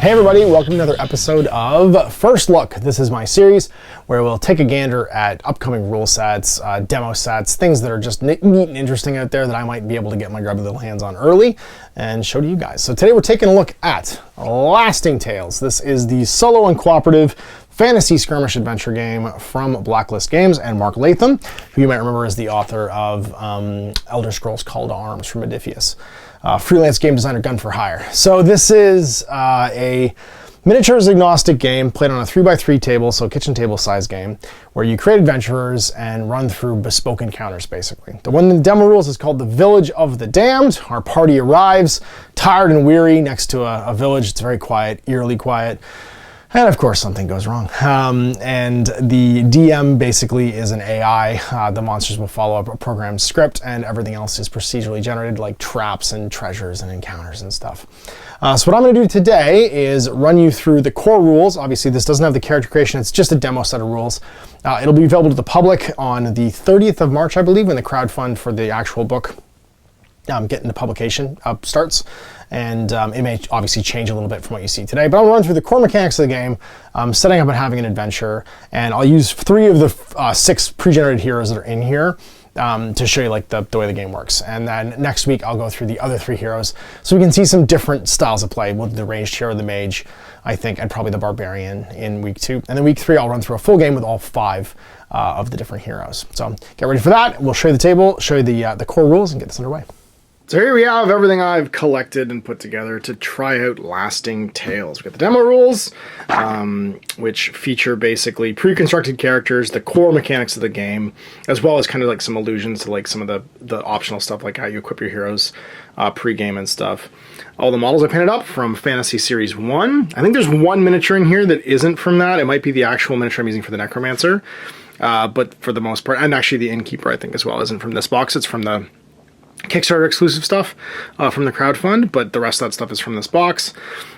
Hey everybody, welcome to another episode of First Look. This is my series where we'll take a gander at upcoming rule sets, demo sets, things that are just neat and interesting out there that I might be able to get my grubby little hands on early and show to you guys. So today we're taking a look at Lasting Tales. This is the Solo and CoOperative fantasy skirmish adventure game from Blacklist Games and Mark Latham, who you might remember as the author of Elder Scrolls Call to Arms from Modiphius. Freelance game designer, gun for hire. So this is a miniatures agnostic game played on a 3x3 table, so kitchen table size game, where you create adventurers and run through bespoke encounters, basically. The one in the demo rules is called the Village of the Damned. Our party arrives, tired and weary, next to a village. It's very quiet, eerily quiet. And of course, something goes wrong. And the DM basically is an AI. The monsters will follow a programmed script, and everything else is procedurally generated, like traps and treasures and encounters and stuff. So what I'm going to do today is run you through the core rules. Obviously, this doesn't have the character creation. It's just a demo set of rules. It'll be available to the public on the 30th of March, I believe, when the crowdfund for the actual book getting the publication starts, and it may obviously change a little bit from what you see today, but I'll run through the core mechanics of the game, setting up and having an adventure, and I'll use 3 of the 6 pre-generated heroes that are in here to show you like the way the game works. And then next week I'll go through the other 3 heroes so we can see some different styles of play with the ranged hero, the mage, I think, and probably the barbarian in week 2. And then week 3 I'll run through a full game with all 5 of the different heroes. So get ready for that. We'll show you the table, show you the core rules, and get this underway. So here we have everything I've collected and put together to try out Lasting Tales. We've got the demo rules, which feature basically pre-constructed characters, the core mechanics of the game, as well as kind of like some allusions to like some of the optional stuff, like how you equip your heroes pre-game and stuff. All the models I painted up from Fantasy Series 1. I think there's one miniature in here that isn't from that. It might be the actual miniature I'm using for the Necromancer, but for the most part, and actually the Innkeeper I think as well isn't from this box. It's from the Kickstarter exclusive stuff from the crowdfund, but the rest of that stuff is from this box,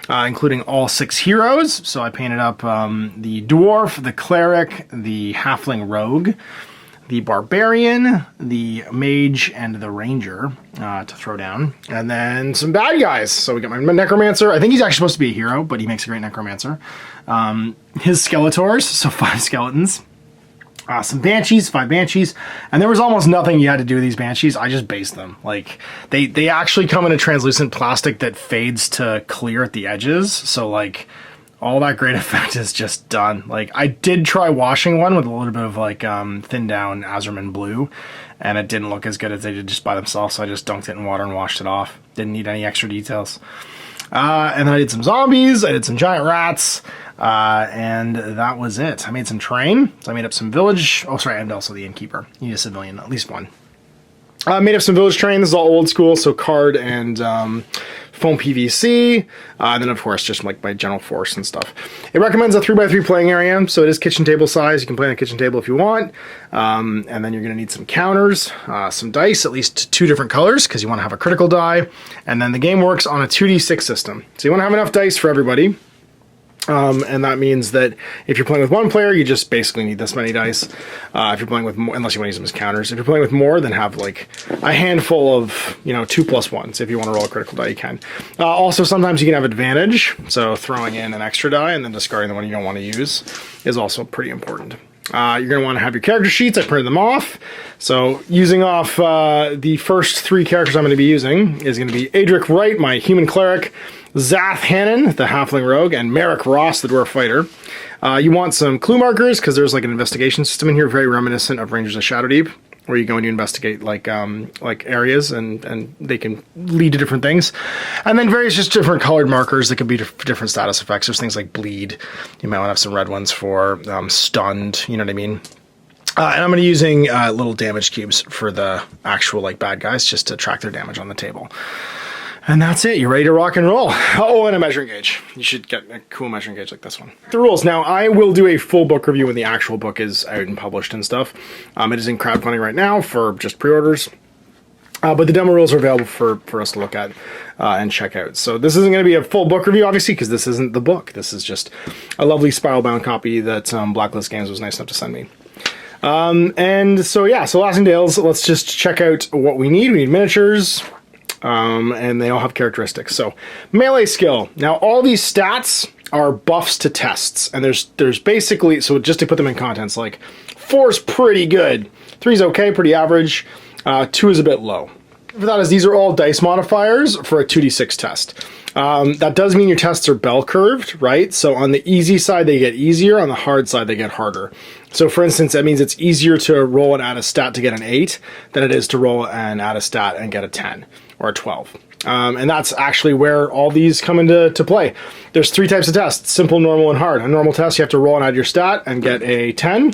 including all 6 heroes. So I painted up the Dwarf, the Cleric, the Halfling Rogue, the Barbarian, the Mage, and the Ranger to throw down. And then some bad guys. So we got my Necromancer. I think he's actually supposed to be a hero, but he makes a great Necromancer. His Skeletors, so 5 skeletons. Some Banshees, 5 Banshees, and there was almost nothing you had to do with these Banshees. I just based them. Like, they actually come in a translucent plastic that fades to clear at the edges, so like, all that great effect is just done. Like, I did try washing one with a little bit of like, thinned down Azurman blue, and it didn't look as good as they did just by themselves, so I just dunked it in water and washed it off. Didn't need any extra details. And then I did some zombies, I did some giant rats, and that was it. I made some terrain, so I made up some village, and also the Innkeeper. You need a civilian, at least one. I made up some village terrain. This is all old school, so card and foam PVC, and then of course just like my general force and stuff. It recommends a 3x3 playing area, so it is kitchen table size. You can play on a kitchen table if you want, and then you're going to need some counters, some dice, at least 2 different colors, because you want to have a critical die, and then the game works on a 2d6 system. So you want to have enough dice for everybody. And that means that if you're playing with 1 player, you just basically need this many dice. If you're playing with more, unless you want to use them as counters. If you're playing with more, then have like a handful of, 2+1s. If you want to roll a critical die, you can. Also, sometimes you can have advantage. So throwing in an extra die and then discarding the one you don't want to use is also pretty important. You're going to want to have your character sheets. I printed them off. So using off the first 3 characters I'm going to be using is going to be Adric Wright, my human cleric, Zath Hannon, the halfling rogue, and Merrick Ross, the dwarf fighter. You want some clue markers, because there's like an investigation system in here, very reminiscent of Rangers of Shadowdeep, where you go and you investigate like areas, and they can lead to different things. And then various just different colored markers that could be different status effects. There's things like bleed. You might want to have some red ones for stunned, you know what I mean? And I'm going to be using little damage cubes for the actual like bad guys, just to track their damage on the table. And that's it. You're ready to rock and roll. Oh, and a measuring gauge. You should get a cool measuring gauge like this one. The rules. Now, I will do a full book review when the actual book is out and published and stuff. It is in crowdfunding right now for just pre-orders. But the demo rules are available for us to look at and check out. So this isn't going to be a full book review, obviously, because this isn't the book. This is just a lovely spiral-bound copy that Blacklist Games was nice enough to send me. And so, yeah, so Lasting Tales, let's just check out what we need. We need miniatures. and they all have characteristics. So melee skill. Now all these stats are buffs to tests, and there's basically, so just to put them in context, like 4 is pretty good, 3 is okay, pretty average, 2 is a bit low. For that is these are all dice modifiers for a 2d6 test. That does mean your tests are bell curved, right? So on the easy side they get easier, on the hard side they get harder. So for instance, that means it's easier to roll and add a stat to get an 8 than it is to roll and add a stat and get a 10 or a 12. And that's actually where all these come into play. There's 3 types of tests: simple, normal, and hard. A normal test, you have to roll and add your stat and get a 10.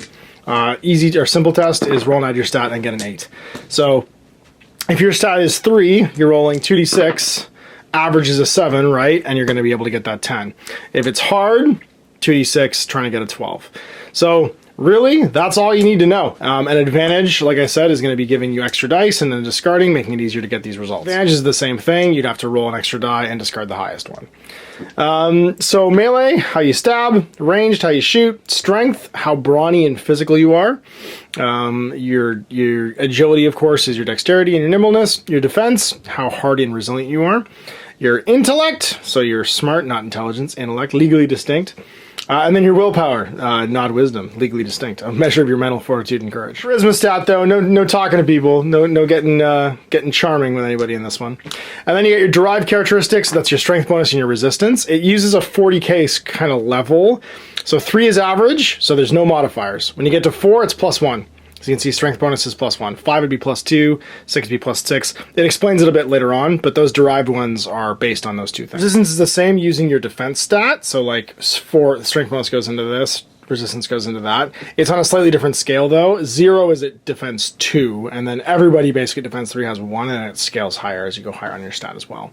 Easy or simple test is roll and add your stat and get an 8. So if your stat is 3, you're rolling 2d6, average is a 7, right? And you're going to be able to get that 10. If it's hard, 2d6, trying to get a 12. So really, that's all you need to know. An advantage, like I said, is going to be giving you extra dice and then discarding, making it easier to get these results. Advantage is the same thing. You'd have to roll an extra die and discard the highest one. So melee, how you stab; ranged, how you shoot; strength, how brawny and physical you are; your agility, of course, is your dexterity and your nimbleness; your defense, how hardy and resilient you are; your intellect, so you're smart, not intelligence; intellect, legally distinct; and then your willpower, not wisdom, legally distinct, a measure of your mental fortitude and courage. Charisma stat, though, no talking to people, no getting charming with anybody in this one. And then you get your derived characteristics. That's your strength bonus and your resistance. It uses a 40k kind of level. So 3 is average, so there's no modifiers. When you get to 4, it's +1. So you can see strength bonus is +1. 5 would be +2, 6 would be +6. It explains it a bit later on, but those derived ones are based on those 2 things. Resistance is the same using your defense stat. So like 4, strength bonus goes into this, resistance goes into that. It's on a slightly different scale though. 0 is at defense 2, and then everybody basically defense 3 has 1, and it scales higher as you go higher on your stat as well.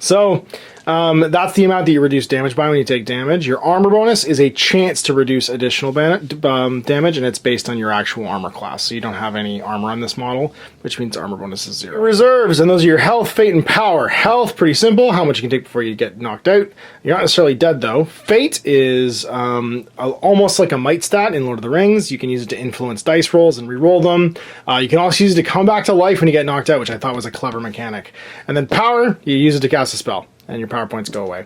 So that's the amount that you reduce damage by when you take damage. Your armor bonus is a chance to reduce additional damage, and it's based on your actual armor class. So you don't have any armor on this model, which means armor bonus is 0. Reserves, and those are your health, fate, and power. Health, pretty simple, how much you can take before you get knocked out. You're not necessarily dead though. Fate is almost like a might stat in Lord of the Rings. You can use it to influence dice rolls and re-roll them. You can also use it to come back to life when you get knocked out, which I thought was a clever mechanic. And then power, you use it to cast a spell, and your power points go away.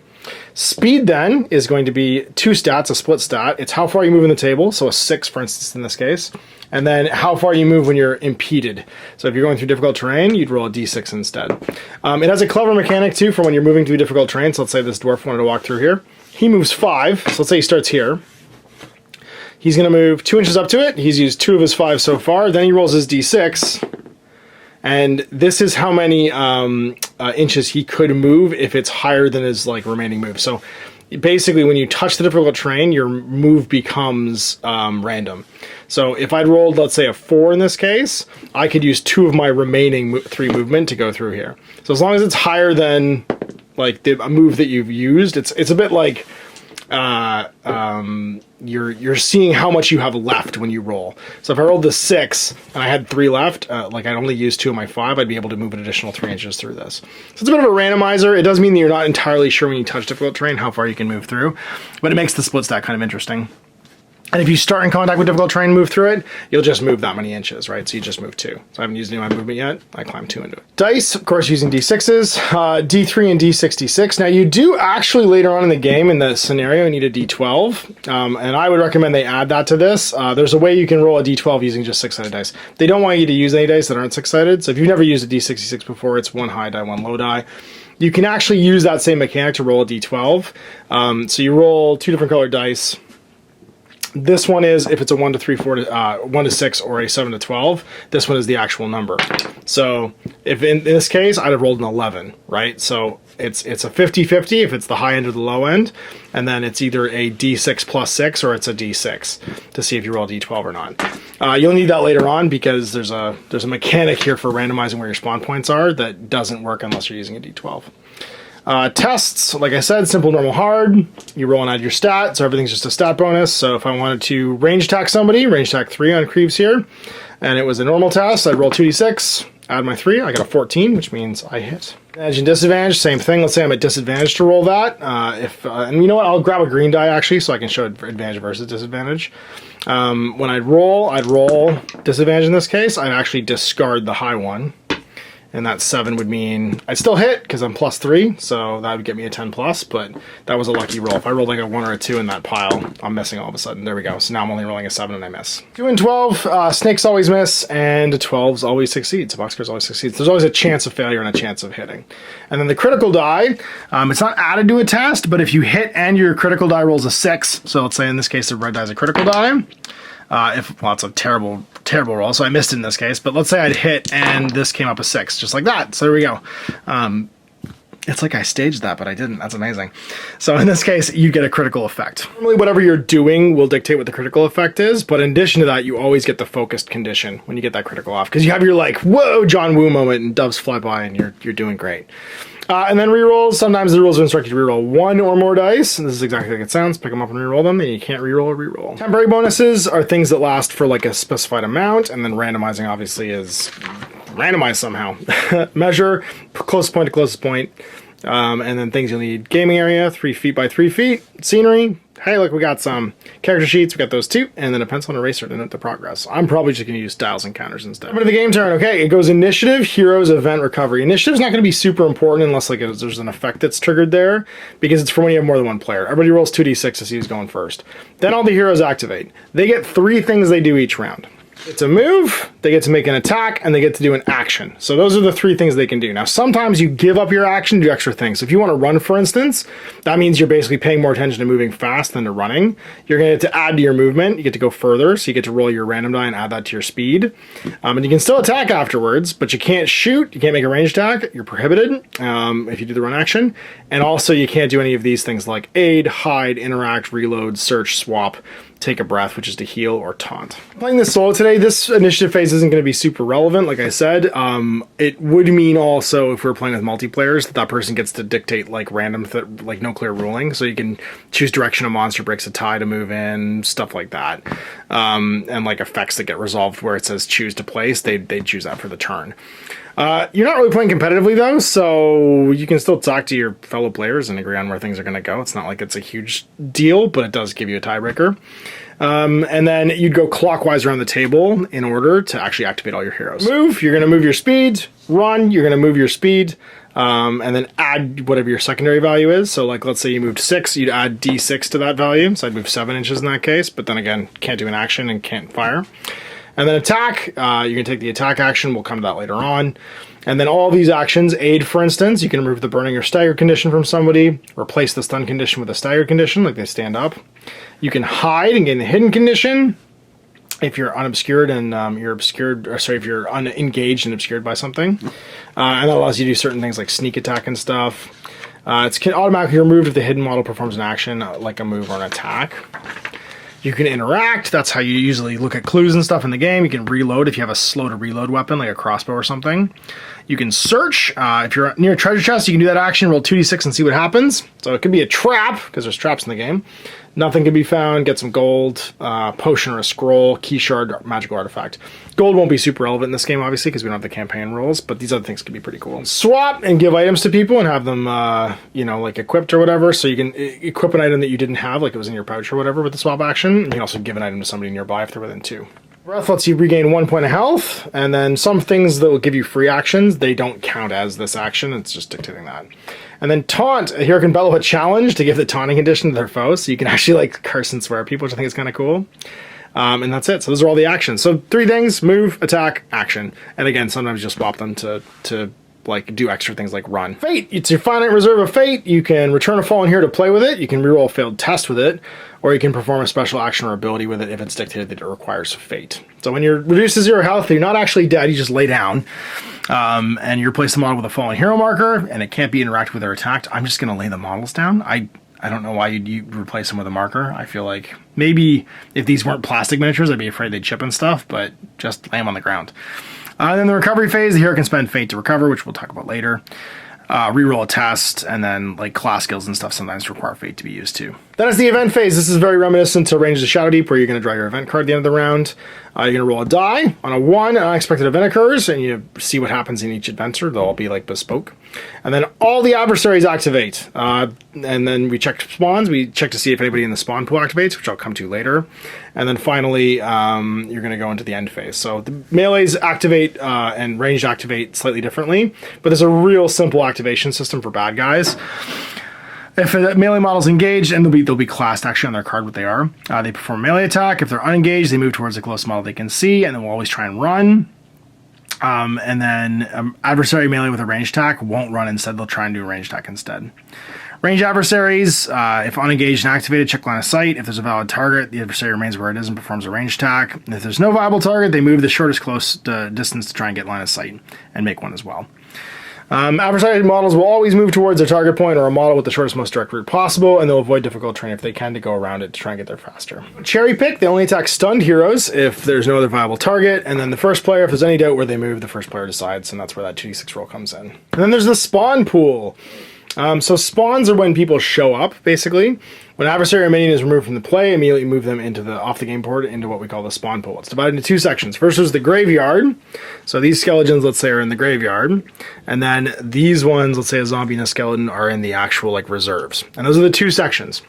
Speed then is going to be 2 stats, a split stat. It's how far you move in the table, so a 6 for instance in this case, and then how far you move when you're impeded. So if you're going through difficult terrain, you'd roll a d6 instead. It has a clever mechanic too for when you're moving through difficult terrain. So let's say this dwarf wanted to walk through here. He moves 5, so let's say he starts here. He's going to move 2 inches up to it. He's used 2 of his 5 so far. Then he rolls his d6. And this is how many inches he could move if it's higher than his remaining move. So basically, when you touch the difficult terrain, your move becomes random. So if I'd rolled, let's say, a 4 in this case, I could use 2 of my remaining 3 movement to go through here. So as long as it's higher than the move that you've used, it's a bit like you're seeing how much you have left when you roll. So if I rolled the 6 and I had 3 left, I'd only used 2 of my 5, I'd be able to move an additional 3 inches through this. So it's a bit of a randomizer. It does mean that you're not entirely sure when you touch difficult terrain how far you can move through, but it makes the split stat kind of interesting. And if you start in contact with difficult terrain and move through it, you'll just move that many inches, right? So you just move 2. So I haven't used any of my movement yet. I climbed 2 into it. Dice, of course, using D6s, D3 and D66. Now you do actually later on in the game, in the scenario, need a D12. And I would recommend they add that to this. There's a way you can roll a D12 using just 6-sided dice. They don't want you to use any dice that aren't 6-sided. So if you've never used a D66 before, it's 1 high die, 1 low die. You can actually use that same mechanic to roll a D12. So you roll 2 different colored dice. This one is if it's a 1 to 3, 4 to 1 to 6, or a 7 to 12. This one is the actual number. So if in this case I'd have rolled an 11, right? So it's a 50-50 if it's the high end or the low end, and then it's either a D6 plus 6 or it's a D6 to see if you roll a D12 or not. You'll need that later on because there's a mechanic here for randomizing where your spawn points are that doesn't work unless you're using a D12. Tests, like I said, simple, normal, hard. You roll and add your stat, so everything's just a stat bonus. So if I wanted to range attack somebody, range attack 3 on Creeves here, and it was a normal test, I'd roll 2d6, add my 3, I got a 14, which means I hit. Advantage and disadvantage, same thing. Let's say I'm at disadvantage to roll that. And you know what, I'll grab a green die actually, so I can show advantage versus disadvantage. When I'd roll disadvantage in this case, I'd actually discard the high one. And that 7 would mean I still hit because I'm +3, so that would get me a 10 plus, but that was a lucky roll. If I rolled like a 1 or a 2 in that pile, I'm missing all of a sudden. There we go. So now I'm only rolling a 7 and I miss. 2 and 12, snakes always miss, and 12s always succeeds. Boxcars always succeeds. There's always a chance of failure and a chance of hitting. And then the critical die, it's not added to a test, but if you hit and your critical die rolls a 6, so let's say in this case the red die is a critical die, well, it's a terrible roll, so I missed it in this case, but let's say I'd hit and this came up a 6, just like that. So there we go. It's like I staged that, but I didn't. That's amazing. So in this case, you get a critical effect. Normally, whatever you're doing will dictate what the critical effect is, but in addition to that, you always get the focused condition when you get that critical off, because you have your like, whoa, John Woo moment, and doves fly by, and you're doing great. And then rerolls. Sometimes the rules are instructed to reroll 1 or more dice. And this is exactly like it sounds. Pick them up and reroll them, and you can't reroll or reroll. Temporary bonuses are things that last for like a specified amount, and then randomizing obviously is randomized somehow. Measure, closest point to closest point. And then things you'll need: gaming area, 3 feet by 3 feet, scenery. Hey, look, we got some character sheets, we got those too, and then a pencil and eraser to note the progress. I'm probably just gonna use styles and counters instead. Over to the game turn. Okay, it goes initiative, heroes, event, recovery. Initiative's not gonna be super important unless like there's an effect that's triggered there, because it's for when you have more than one player. Everybody rolls 2d6 to see who's going first. Then all the heroes activate. They get 3 things they do each round. It's a move, they get to make an attack, and they get to do an action. So those are the 3 things they can do. Now, sometimes you give up your action to do extra things. So if you want to run, for instance, that means you're basically paying more attention to moving fast than to running. You're going to get to add to your movement. You get to go further, so you get to roll your random die and add that to your speed. And you can still attack afterwards, but you can't shoot. You can't make a ranged attack. You're prohibited if you do the run action. And also, you can't do any of these things like aid, hide, interact, reload, search, swap, take a breath, which is to heal, or taunt. Playing this solo today, this initiative phase isn't going to be super relevant, like I said. It would mean also, if we're playing with multiplayers, that person gets to dictate like random, like no clear ruling, so you can choose direction a monster breaks a tie to move in, stuff like that. And like effects that get resolved where it says choose to place, they choose that for the turn. You're not really playing competitively though, so you can still talk to your fellow players and agree on where things are going to go. It's not like it's a huge deal, but it does give you a tiebreaker. And then you'd go clockwise around the table in order to actually activate all your heroes. Move, you're going to move your speed. Run, you're going to move your speed. And then add whatever your secondary value is. So like, let's say you moved 6, you'd add d6 to that value. So I'd move 7 inches in that case, but then again, can't do an action and can't fire. And then attack, you can take the attack action. We'll come to that later on. And then all these actions, aid, for instance, you can remove the burning or staggered condition from somebody, replace the stun condition with a staggered condition, like they stand up. You can hide and gain the hidden condition if you're unobscured and if you're unengaged and obscured by something. And that allows you to do certain things like sneak attack and stuff. It's automatically removed if the hidden model performs an action, like a move or an attack. You can interact. That's how you usually look at clues and stuff in the game. You can reload if you have a slow to reload weapon, like a crossbow or something. You can search. If you're near a treasure chest, you can do that action, roll 2d6 and see what happens. So it could be a trap, because there's traps in the game. Nothing can be found. Get some gold, potion or a scroll, key shard, magical artifact. Gold won't be super relevant in this game, obviously, because we don't have the campaign rules, but these other things could be pretty cool. Swap and give items to people and have them, like equipped or whatever. So you can equip an item that you didn't have, like it was in your pouch or whatever with the swap action. You can also give an item to somebody nearby if they're within 2. Breath lets you regain 1 point of health, and then some things that will give you free actions, they don't count as this action. It's just dictating that. And then taunt. A hero can bellow a challenge to give the taunting condition to their foe, so you can actually like curse and swear at people, which I think is kind of cool. And that's it. So those are all the actions. So 3 things: move, attack, action. And again, sometimes you'll swap them to like do extra things like run. Fate. It's your finite reserve of fate. You can return a fallen hero to play with it. You can reroll a failed test with it, or you can perform a special action or ability with it if it's dictated that it requires fate. So when you're reduced to 0 health, you're not actually dead. You just lay down, and you replace the model with a fallen hero marker, and it can't be interacted with or attacked. I'm just going to lay the models down. I don't know why you'd replace them with a marker. I feel like maybe if these weren't plastic miniatures, I'd be afraid they'd chip and stuff, but just lay them on the ground. Then the recovery phase, the hero can spend fate to recover, which we'll talk about later. Reroll a test, and then like class skills and stuff sometimes require fate to be used too. Then it's the event phase. This is very reminiscent to Range of Shadow Deep, where you're going to draw your event card at the end of the round. You're going to roll a die. On a 1, an unexpected event occurs, and you see what happens in each adventure. They'll all be like bespoke. And then all the adversaries activate. And then we check spawns. We check to see if anybody in the spawn pool activates, which I'll come to later. And then finally, you're going to go into the end phase. So the melees activate and ranged activate slightly differently, but there's a real simple activation system for bad guys. If a melee model is engaged, and they'll be classed actually on their card what they are, they perform a melee attack. If they're unengaged, they move towards the closest model they can see, and then we'll always try and run. And then adversary melee with a ranged attack won't run. Instead, they'll try and do a ranged attack instead. Ranged adversaries, if unengaged and activated, check line of sight. If there's a valid target, the adversary remains where it is and performs a ranged attack. And if there's no viable target, they move the shortest close distance to try and get line of sight and make one as well. Adversary models will always move towards their target point or a model with the shortest, most direct route possible, and they'll avoid difficult terrain if they can to go around it to try and get there faster. Cherry pick, they only attack stunned heroes if there's no other viable target, and then the first player, if there's any doubt where they move, the first player decides, and that's where that 2d6 roll comes in. And then there's the spawn pool. So spawns are when people show up, basically. When adversary or minion is removed from the play, immediately move them into off the game board into what we call the spawn pool. It's divided into 2 sections. First is the graveyard. So these skeletons, let's say, are in the graveyard. And then these ones, let's say a zombie and a skeleton, are in the actual reserves. And those are the 2 sections.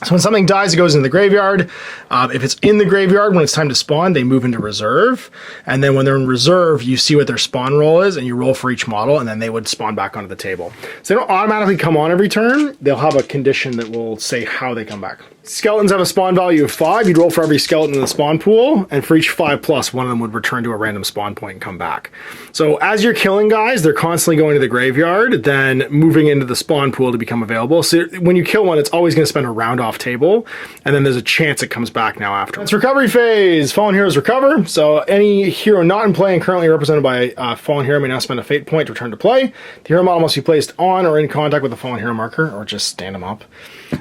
So when something dies, it goes into the graveyard. If it's in the graveyard, when it's time to spawn, they move into reserve. And then when they're in reserve, you see what their spawn roll is, and you roll for each model, and then they would spawn back onto the table. So they don't automatically come on every turn. They'll have a condition that will say how they come back. Skeletons have a spawn value of 5. You'd roll for every skeleton in the spawn pool, and for each 5+, one of them would return to a random spawn point and come back. So as you're killing guys, they're constantly going to the graveyard, then moving into the spawn pool to become available. So when you kill one, it's always going to spend a round off table, and then there's a chance it comes back now after. It's recovery phase. Fallen heroes recover. So any hero not in play and currently represented by a fallen hero may now spend a fate point to return to play. The hero model must be placed on or in contact with the fallen hero marker, or just stand them up.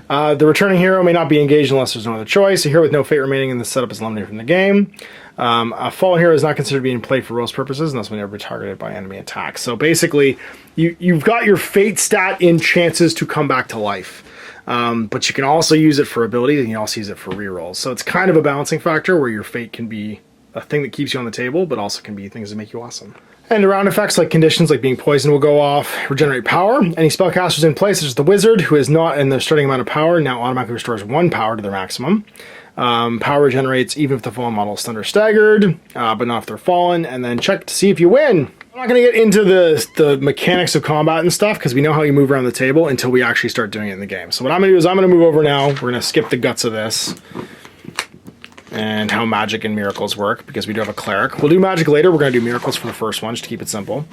The returning hero may not be engaged unless there's no other choice. A hero with no fate remaining in the setup is eliminated from the game. A fallen hero is not considered being played for rules purposes unless whenever be targeted by enemy attacks. So basically, you've got your fate stat in chances to come back to life. But you can also use it for abilities, and you can also use it for rerolls. So it's kind of a balancing factor where your fate can be a thing that keeps you on the table, but also can be things that make you awesome. And around effects like conditions like being poisoned will go off, regenerate power. Any spellcasters in place, such as the wizard, who is not in their starting amount of power, now automatically restores 1 power to their maximum. Power regenerates even if the fallen model is stunned or staggered, but not if they're fallen. And then check to see if you win. I'm not going to get into the mechanics of combat and stuff, because we know how you move around the table until we actually start doing it in the game. So what I'm going to do is I'm going to move over now. We're going to skip the guts of this and how magic and miracles work, because we do have a cleric. We'll do magic later. We're going to do miracles for the first one, just to keep it simple.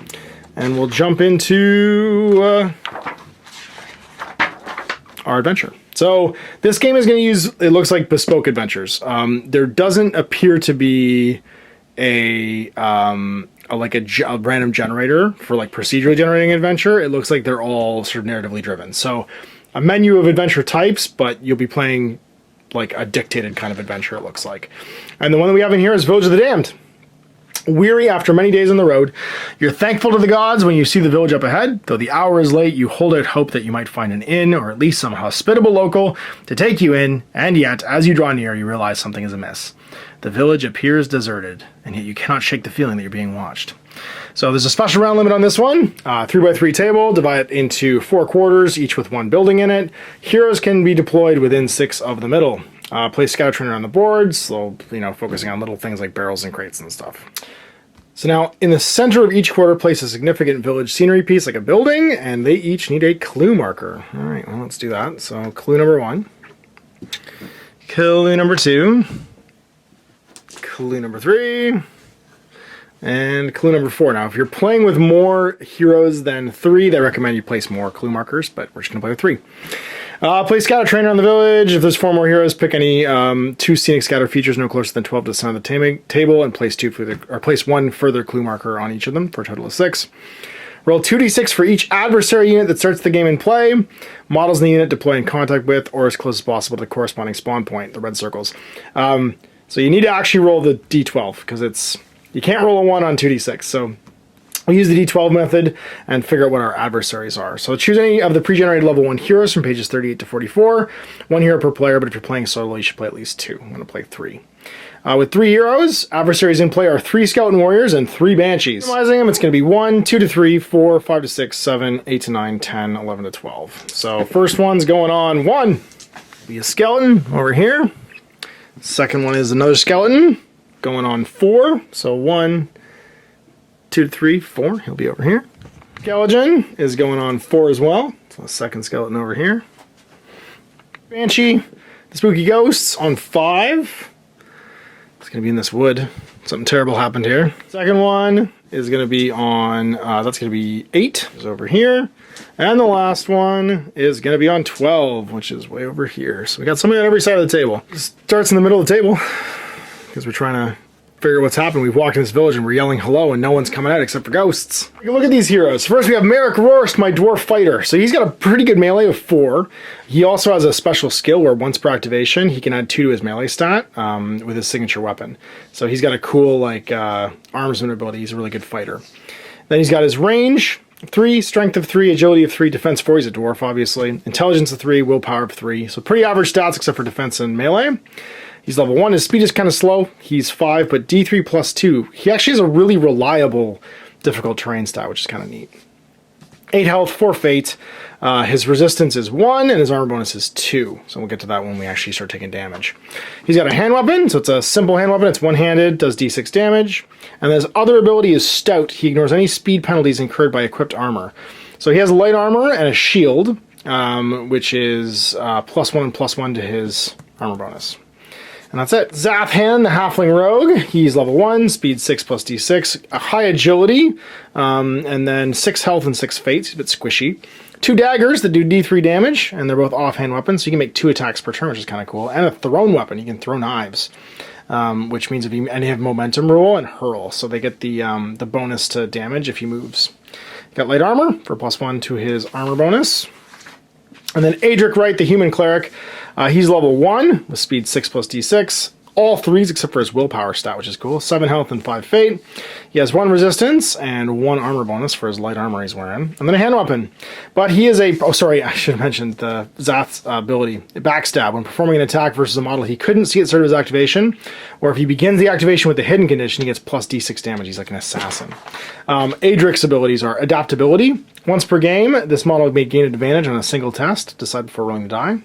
And we'll jump into our adventure. So this game is going to use, it looks like, bespoke adventures. There doesn't appear to be a random generator for procedurally generating an adventure. It looks like they're all sort of narratively driven. So a menu of adventure types, but you'll be playing like a dictated kind of adventure, it looks like. And the one that we have in here is Village of the Damned. Weary after many days on the road, you're thankful to the gods when you see the village up ahead. Though the hour is late, you hold out hope that you might find an inn, or at least some hospitable local to take you in, and yet, as you draw near, you realize something is amiss. The village appears deserted, and yet you cannot shake the feeling that you're being watched. So there's a special round limit on this one. 3x3 table, divide it into 4 quarters, each with 1 building in it. Heroes can be deployed within 6 of the middle. Place scatter trainer on the board, so focusing on little things like barrels and crates and stuff. So now, in the center of each quarter, place a significant village scenery piece like a building, and they each need a clue marker. All right, well, let's do that. So clue number 1, clue number 2, clue number 3, and clue number 4. Now, if you're playing with more heroes than 3, they recommend you place more clue markers, but we're just going to play with 3. Place scatter trainer on the village. If there's 4 more heroes, pick any 2 scenic scatter features no closer than 12 to the center of the table, and place 1 further clue marker on each of them for a total of 6. Roll 2d6 for each adversary unit that starts the game in play. Models in the unit deploy in contact with, or as close as possible to the corresponding spawn point, the red circles. So you need to actually roll the d12, because you can't roll a 1 on 2d6. So We'll use the D12 method and figure out what our adversaries are. So choose any of the pre-generated level 1 heroes from pages 38 to 44. 1 hero per player, but if you're playing solo, you should play at least 2. I'm going to play 3. With 3 heroes, adversaries in play are 3 skeleton warriors and 3 banshees. Summarizing them, it's going to be 1, 2 to 3, 4, 5 to 6, 7, 8 to 9, 10, 11 to 12. So first one's going on 1. Be a skeleton over here. Second one is another skeleton going on 4. So 1, 2 to 3, 4. He'll be over here. Skeleton is going on 4 as well. So a second skeleton over here. Banshee, the spooky ghosts on 5. It's going to be in this wood. Something terrible happened here. Second one is going to be on, that's going to be 8. It's over here. And the last one is going to be on 12, which is way over here. So we got somebody on every side of the table. It starts in the middle of the table because we're trying to figure out what's happened. We've walked in this village and we're yelling hello and no one's coming out except for ghosts. Look at these heroes. First we have Merrick Rorst, my dwarf fighter. So he's got a pretty good melee of 4. He also has a special skill where once per activation he can add 2 to his melee stat with his signature weapon. So he's got a cool like armsman ability. He's a really good fighter. Then he's got his range 3, strength of 3, agility of 3, defense 4. He's a dwarf obviously. Intelligence of 3, willpower of 3. So pretty average stats except for defense and melee. He's level 1. His speed is kind of slow. He's 5, but D3 plus 2. He actually has a really reliable difficult terrain stat, which is kind of neat. 8 health, 4 fate. His resistance is 1, and his armor bonus is 2. So we'll get to that when we actually start taking damage. He's got a hand weapon, so it's a simple hand weapon. It's one-handed, does D6 damage. And his other ability is Stout. He ignores any speed penalties incurred by equipped armor. So he has light armor and a shield, which is +1/+1 to his armor bonus. And that's it. Zaphan, the Halfling Rogue. He's level 1, speed 6 plus D6, a high agility, and then 6 health and 6 fate. He's a bit squishy. 2 daggers that do D3 damage, and they're both offhand weapons, so you can make 2 attacks per turn, which is kind of cool. And a thrown weapon. You can throw knives, which means if you and they have momentum rule and hurl, so they get the bonus to damage if he moves. Got light armor for +1 to his armor bonus. And then Adric Wright, the Human Cleric. He's level 1 with speed 6 plus D6. All 3s except for his willpower stat, which is cool. 7 health and 5 fate. He has 1 resistance and 1 armor bonus for his light armor he's wearing. And then a hand weapon. But he is a... Oh, sorry, I should have mentioned the Zath's ability. Backstab. When performing an attack versus a model he couldn't see at the start of his activation, or if he begins the activation with the hidden condition, he gets plus D6 damage. He's like an assassin. Adric's abilities are adaptability. Once per game, this model may gain advantage on a single test. Decide before rolling the die.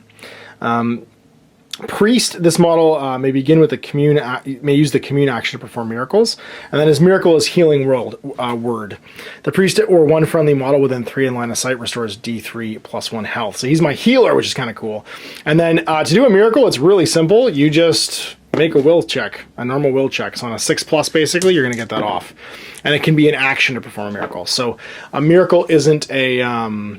Priest, this model may begin with the commune, may use the commune action to perform miracles, and then his miracle is healing word. The priest or one friendly model within 3 in line of sight restores D3 plus 1 health. So he's my healer, which is kind of cool. And then to do a miracle, it's really simple. You just make a will check, a normal will check. So on a 6+ basically, you're going to get that off. And it can be an action to perform a miracle. So a miracle isn't a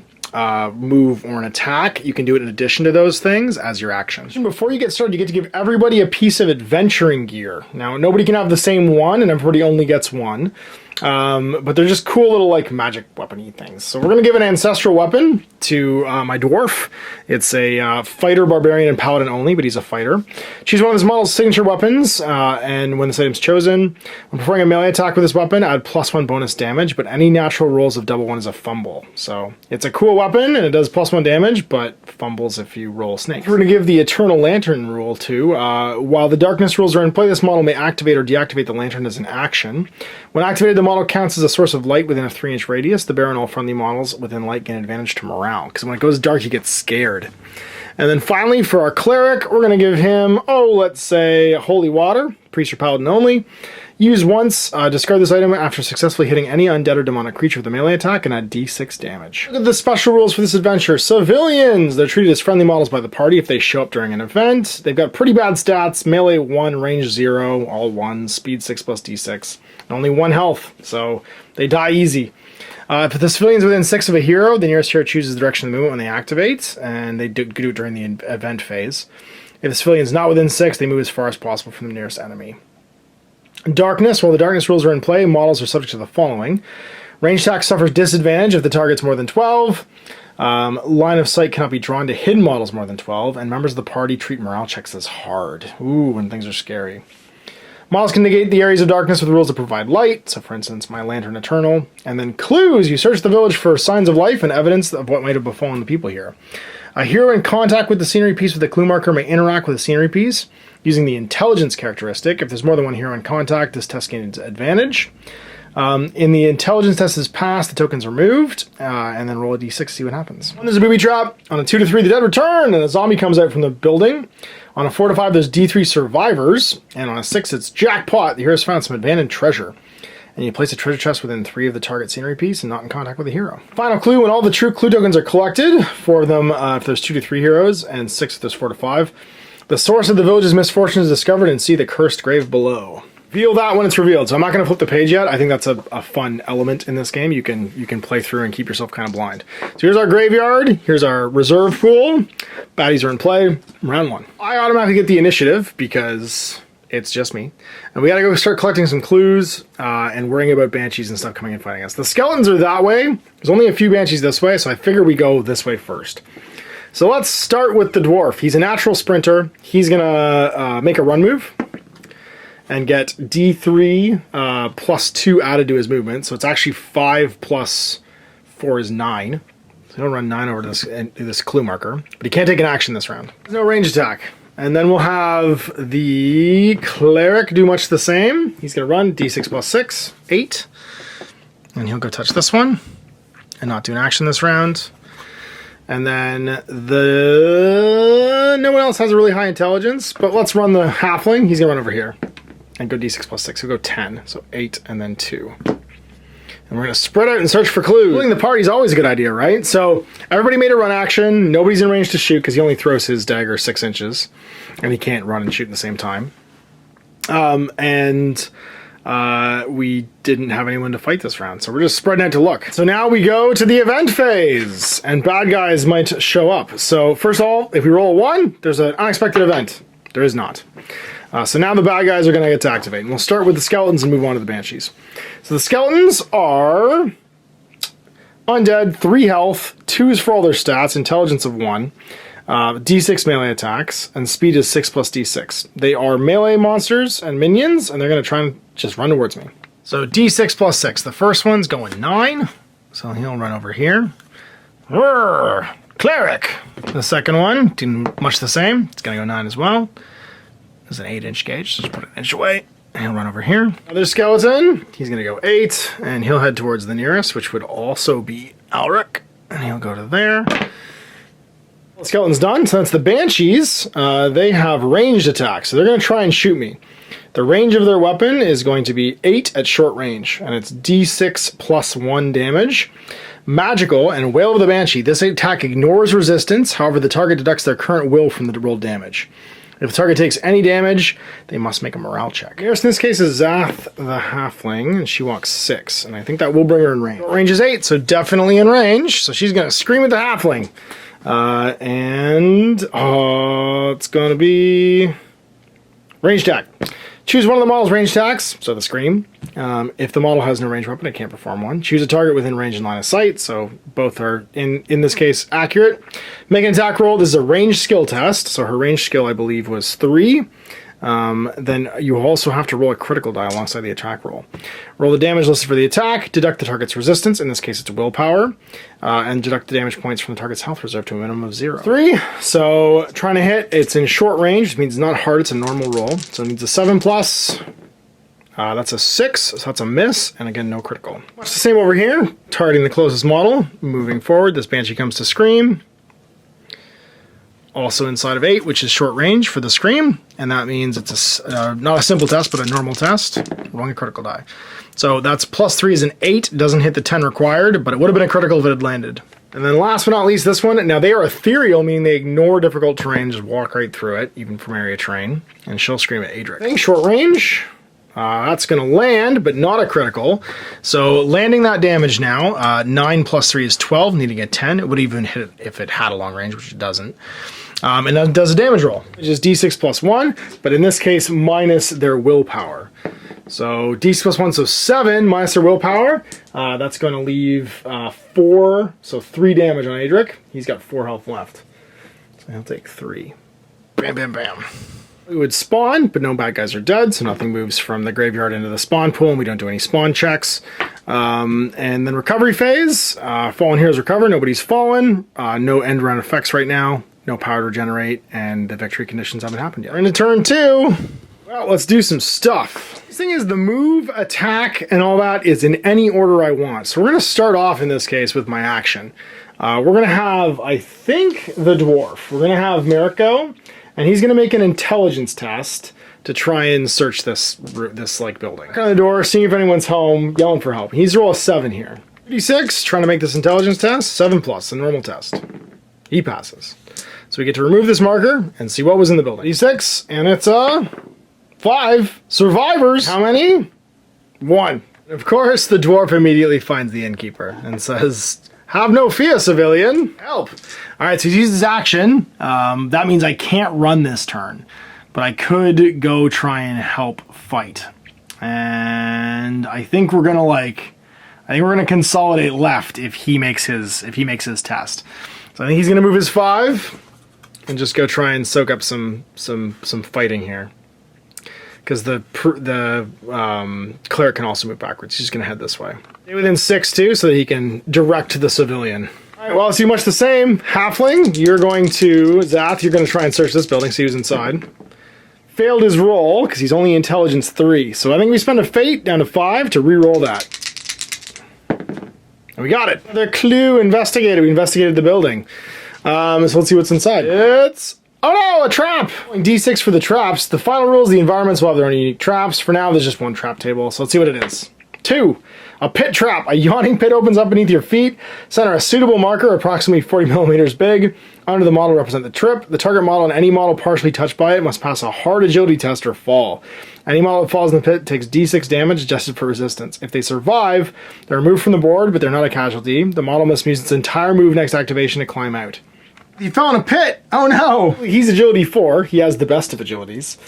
move or an attack. You can do it in addition to those things as your action. Before you get started, you get to give everybody a piece of adventuring gear. Now, nobody can have the same one, and everybody only gets one. But they're just cool little like magic weapon-y things. So we're going to give an ancestral weapon to my dwarf. It's a fighter, barbarian, and paladin only, but he's a fighter. Choose one of his model's signature weapons, and when this item's chosen, when performing a melee attack with this weapon, add +1 bonus damage, but any natural rolls of +1 is a fumble. So it's a cool weapon, and it does +1 damage, but fumbles if you roll snake. We're going to give the Eternal Lantern rule to, while the darkness rules are in play, this model may activate or deactivate the lantern as an action. When activated, the model counts as a source of light within a 3-inch radius. The bearer and all friendly models within light gain advantage to morale, because when it goes dark, you get scared. And then finally, for our cleric, we're going to give him, let's say, holy water, priest or paladin only. Use once, discard this item after successfully hitting any undead or demonic creature with a melee attack and add D6 damage. Look at the special rules for this adventure. Civilians! They're treated as friendly models by the party if they show up during an event. They've got pretty bad stats. Melee 1, range 0, all 1, speed 6 plus D6. And only 1 health, so they die easy. If the civilian's within 6 of a hero, the nearest hero chooses the direction of the movement when they activate, and they do it during the event phase. If the civilian's not within 6, they move as far as possible from the nearest enemy. Darkness. While the darkness rules are in play, models are subject to the following. Range attack suffers disadvantage if the target's more than 12. Line of sight cannot be drawn to hidden models more than 12. And members of the party treat morale checks as hard. Ooh, when things are scary. Models can negate the areas of darkness with rules that provide light. So for instance, my Lantern Eternal. And then clues. You search the village for signs of life and evidence of what might have befallen the people here. A hero in contact with the scenery piece with a clue marker may interact with the scenery piece using the intelligence characteristic. If there's more than one hero in contact, this test gains advantage. In the intelligence test is passed, the token's removed, and then roll a d6 to see what happens. When there's a booby trap, on a 2 to 3, the dead return, and a zombie comes out from the building. On a 4 to 5, there's d3 survivors, and on a 6, it's jackpot. The hero's found some abandoned treasure. And you place a treasure chest within 3 of the target scenery piece and not in contact with the hero. Final clue, when all the true clue tokens are collected, 4 of them if there's 2 to 3 heroes, and 6 if there's 4 to 5, the source of the village's misfortune is discovered and see the cursed grave below. Reveal that when it's revealed. So I'm not going to flip the page yet. I think that's a fun element in this game. You can play through and keep yourself kind of blind. So here's our graveyard. Here's our reserve pool. Baddies are in play. Round 1. I automatically get the initiative because it's just me. And we got to go start collecting some clues and worrying about banshees and stuff coming and fighting us. The skeletons are that way. There's only a few banshees this way, so I figure we go this way first. So let's start with the dwarf. He's a natural sprinter. He's going to make a run move and get d3 plus 2 added to his movement. So it's actually 5 plus 4 is 9. So he'll run 9 over to this clue marker. But he can't take an action this round. There's no range attack. And then we'll have the Cleric do much the same. He's going to run d6 plus 6, 8. And he'll go touch this one and not do an action this round. And then no one else has a really high intelligence, but let's run the halfling. He's going to run over here and go d6 plus 6. He'll go 10, so 8 and then 2. And we're going to spread out and search for clues. Pulling the party is always a good idea, right? So everybody made a run action. Nobody's in range to shoot because he only throws his dagger 6 inches. And he can't run and shoot at the same time. We didn't have anyone to fight this round, so we're just spreading out to look. So now we go to the event phase, and bad guys might show up. So first of all, if we roll a 1, there's an unexpected event. There is not. So now the bad guys are going to get to activate. And we'll start with the skeletons and move on to the banshees. So the skeletons are undead, 3 health, 2s for all their stats, intelligence of 1, d6 melee attacks, and speed is 6 plus d6. They are melee monsters and minions, and they're going to try and just run towards me. So d6 plus 6. The first one's going 9, so he'll run over here. Roar! Cleric! The second one, doing much the same. It's going to go 9 as well. There's an 8-inch gauge, so just put it an inch away. And he'll run over here. Another skeleton, he's going to go 8, and he'll head towards the nearest, which would also be Alric. And he'll go to there. The skeleton's done, so that's the banshees. They have ranged attacks, so they're going to try and shoot me. The range of their weapon is going to be 8 at short range, and it's d6 plus 1 damage. Magical and Wail of the Banshee. This attack ignores resistance, however the target deducts their current will from the rolled damage. If the target takes any damage, they must make a morale check. Nearest in this case is Zath the Halfling, and she walks 6, and I think that will bring her in range. Range is 8, so definitely in range, so she's going to scream at the Halfling. It's going to be range attack. Choose one of the model's range attacks, so the scream. If the model has no range weapon, it can't perform one. Choose a target within range and line of sight, so both are, in this case, accurate. Make an attack roll. This is a range skill test, so her range skill, I believe, was 3. Then you also have to roll a critical die alongside the attack roll. Roll the damage listed for the attack, deduct the target's resistance, in this case it's willpower, and deduct the damage points from the target's health reserve to a minimum of 0. 3, so trying to hit, it's in short range, which means it's not hard, it's a normal roll. So it needs a 7 plus, that's a 6, so that's a miss, and again, no critical. Much the same over here, targeting the closest model. Moving forward, this Banshee comes to scream. Also inside of 8, which is short range for the scream, and that means it's not a simple test, but a normal test. Rolling a critical die. So that's plus 3 is an 8, doesn't hit the 10 required, but it would have been a critical if it had landed. And then last but not least, this one. Now they are ethereal, meaning they ignore difficult terrain, just walk right through it, even from area terrain, and she'll scream at Adric. Short range. That's going to land, but not a critical. So landing that damage now, 9 plus 3 is 12, needing a 10. It would even hit it if it had a long range, which it doesn't. And that does a damage roll, which is d6 plus 1, but in this case, minus their willpower. So d6 plus 1, so 7 minus their willpower. That's going to leave 4, so 3 damage on Adric. He's got 4 health left. So he'll take 3. Bam, bam, bam. We would spawn, but no bad guys are dead, so nothing moves from the graveyard into the spawn pool, and we don't do any spawn checks. And then recovery phase. Fallen heroes recover, nobody's fallen. No end round effects right now. No power to regenerate, and the victory conditions haven't happened yet. We're into turn 2. Well, let's do some stuff. The thing is, the move, attack, and all that is in any order I want. So we're going to start off in this case with my action. We're going to have, I think, the Dwarf. We're going to have Merrick go, and he's going to make an intelligence test to try and search this like building. Knock on the door, seeing if anyone's home, yelling for help. He needs to roll a 7 here. 36, trying to make this intelligence test, 7+, a normal test. He passes. So we get to remove this marker and see what was in the building. D6, and it's a 5. Survivors. How many? 1. Of course, the dwarf immediately finds the innkeeper and says, "Have no fear, civilian. Help." All right, so he uses his action. That means I can't run this turn, but I could go try and help fight. And I think we're gonna consolidate left if he makes his test. So I think he's gonna move his 5 and just go try and soak up some fighting here. Because the cleric can also move backwards. He's just going to head this way. Stay within 6 too, so that he can direct the civilian. All right, well, it's much the same. Halfling, you're going to, Zath, you're going to try and search this building, see who's inside. Failed his roll, because he's only intelligence 3. So I think we spend a fate down to 5 to re-roll that. And we got it. Another clue investigated. We investigated the building. So let's see what's inside. It's... oh no, a trap! D6 for the traps. The final rules, the environments will have their own unique traps. For now, there's just one trap table, so let's see what it is. 2, a pit trap. A yawning pit opens up beneath your feet. Center a suitable marker, approximately 40 millimeters big. Under the model represent the trip. The target model and any model partially touched by it must pass a hard agility test or fall. Any model that falls in the pit takes D6 damage adjusted for resistance. If they survive, they're removed from the board, but they're not a casualty. The model must use its entire move next activation to climb out. He fell in a pit. Oh no. He's agility 4. He has the best of agilities.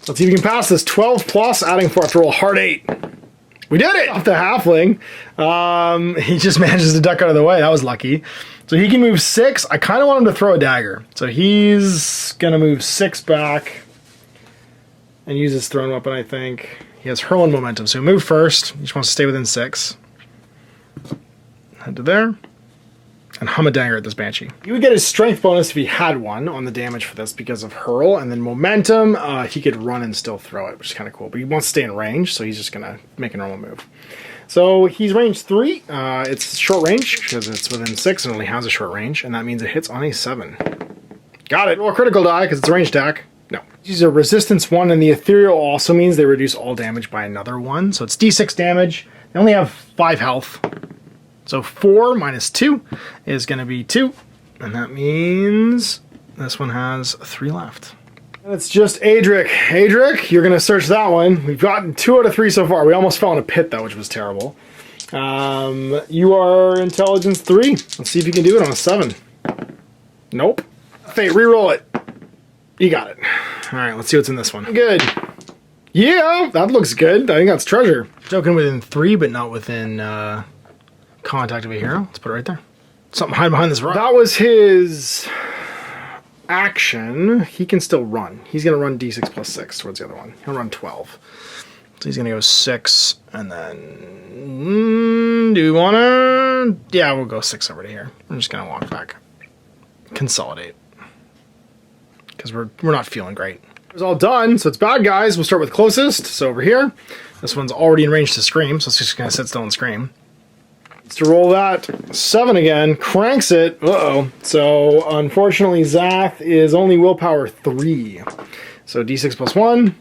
Let's see if we can pass this. 12+, adding 4 after roll. Hard 8. We did it! Off the halfling. He just manages to duck out of the way. That was lucky. So he can move 6. I kind of want him to throw a dagger. So he's going to move 6 back and use his thrown weapon, I think. He has hurl and momentum. So he'll move first. He just wants to stay within 6. Head to there. And hum a dagger at this banshee. He would get his strength bonus if he had one on the damage for this because of hurl, and then momentum, he could run and still throw it, which is kind of cool. But he wants to stay in range, so he's just gonna make a normal move. So he's range 3. It's short range because it's within 6 and only has a short range, and that means it hits on a 7. Got it. Roll a critical die because it's a range attack. No. He's a resistance 1, and the ethereal also means they reduce all damage by another 1. So it's D6 damage. They only have 5 health. So 4 minus 2 is going to be 2, and that means this one has 3 left. And it's just Adric. Adric, you're going to search that one. We've gotten 2 out of 3 so far. We almost fell in a pit, though, which was terrible. You are intelligence 3. Let's see if you can do it on a 7. Nope. Fate, reroll it. You got it. All right, let's see what's in this one. Good. Yeah, that looks good. I think that's treasure. Joking within 3, but not within... contact of a hero. Let's put it right there. Something hiding behind this rock. That was his action. He can still run. He's going to run D6 plus 6 towards the other one. He'll run 12. So he's going to go 6 and then... do we want to... yeah, we'll go 6 over to here. I'm just going to walk back. Consolidate. Because we're not feeling great. It's all done, so it's bad guys. We'll start with closest. So over here. This one's already in range to scream, so it's just going to sit still and scream. To roll that 7 again, cranks it. Uh-oh. So unfortunately, Zath is only willpower 3. So D6 plus 1,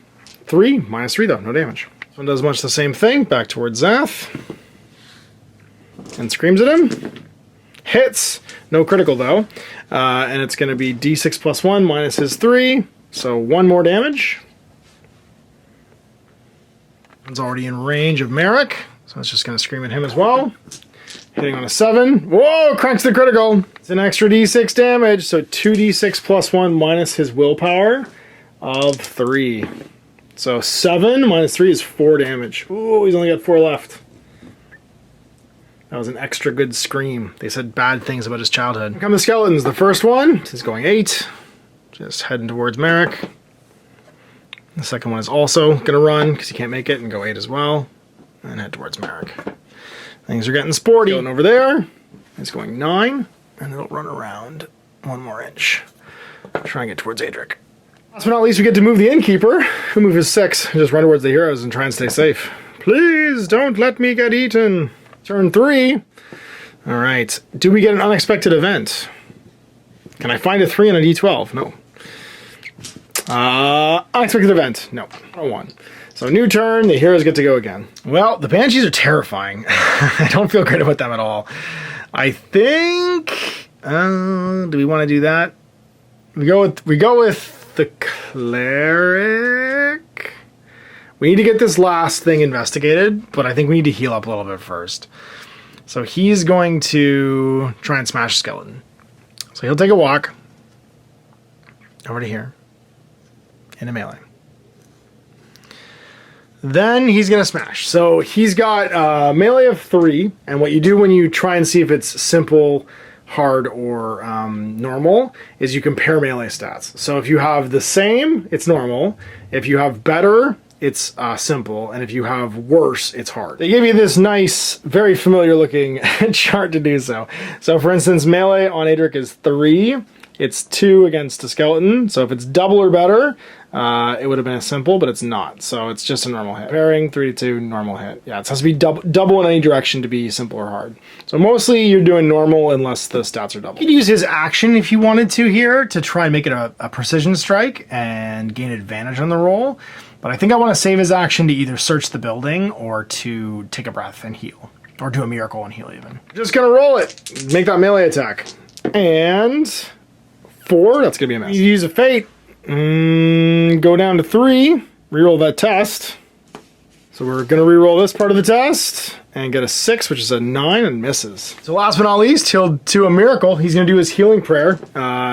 3, minus 3 though, no damage. This one does much the same thing, back towards Zath. And screams at him. Hits, no critical though. And it's going to be D6 plus 1 minus his 3. So 1 more damage. One's already in range of Merrick. So it's just going to scream at him as well. Hitting on a 7. Whoa, cranks the critical. It's an extra D6 damage, so 2d6 plus 1 minus his willpower of 3. So 7 minus 3 is 4 damage. Ooh, he's only got 4 left. That was an extra good scream. They said bad things about his childhood. Here come the skeletons. The first one is going 8. Just heading towards Merrick. The second one is also going to run because he can't make it and go 8 as well. And head towards Merrick. Things are getting sporty. Going over there. It's going 9. And it'll run around 1 more inch. Try and get towards Adric. Last but not least, we get to move the Innkeeper. He'll move his 6. Just run towards the heroes and try and stay safe. Please don't let me get eaten. Turn 3. Alright. Do we get an unexpected event? Can I find a 3 on a d12? No. Unexpected event. No. 1. So new turn, the heroes get to go again. Well, the Banshees are terrifying. I don't feel great about them at all. I think... do we want to do that? We go with the Cleric. We need to get this last thing investigated, but I think we need to heal up a little bit first. So he's going to try and smash Skeleton. So he'll take a walk over to here in a melee. Then he's going to smash. So he's got melee of 3, and what you do when you try and see if it's simple, hard, or normal is you compare melee stats. So if you have the same, it's normal. If you have better, it's simple, and if you have worse, it's hard. They give you this nice, very familiar looking chart to do so. So for instance, melee on Adric is 3. It's 2 against a skeleton. So if it's double or better, it would have been a simple, but it's not. So it's just a normal hit. Pairing 3 to 2, normal hit. Yeah, it has to be double in any direction to be simple or hard. So mostly you're doing normal unless the stats are double. You could use his action if you wanted to here to try and make it a precision strike and gain advantage on the roll. But I think I want to save his action to either search the building or to take a breath and heal. Or do a miracle and heal even. Just gonna roll it. Make that melee attack. And 4, that's gonna be a miss. You use a fate. Go down to 3. Reroll that test. So we're gonna reroll this part of the test and get a 6, which is a 9, and misses. So last but not least, he'll do a miracle. He's gonna do his healing prayer.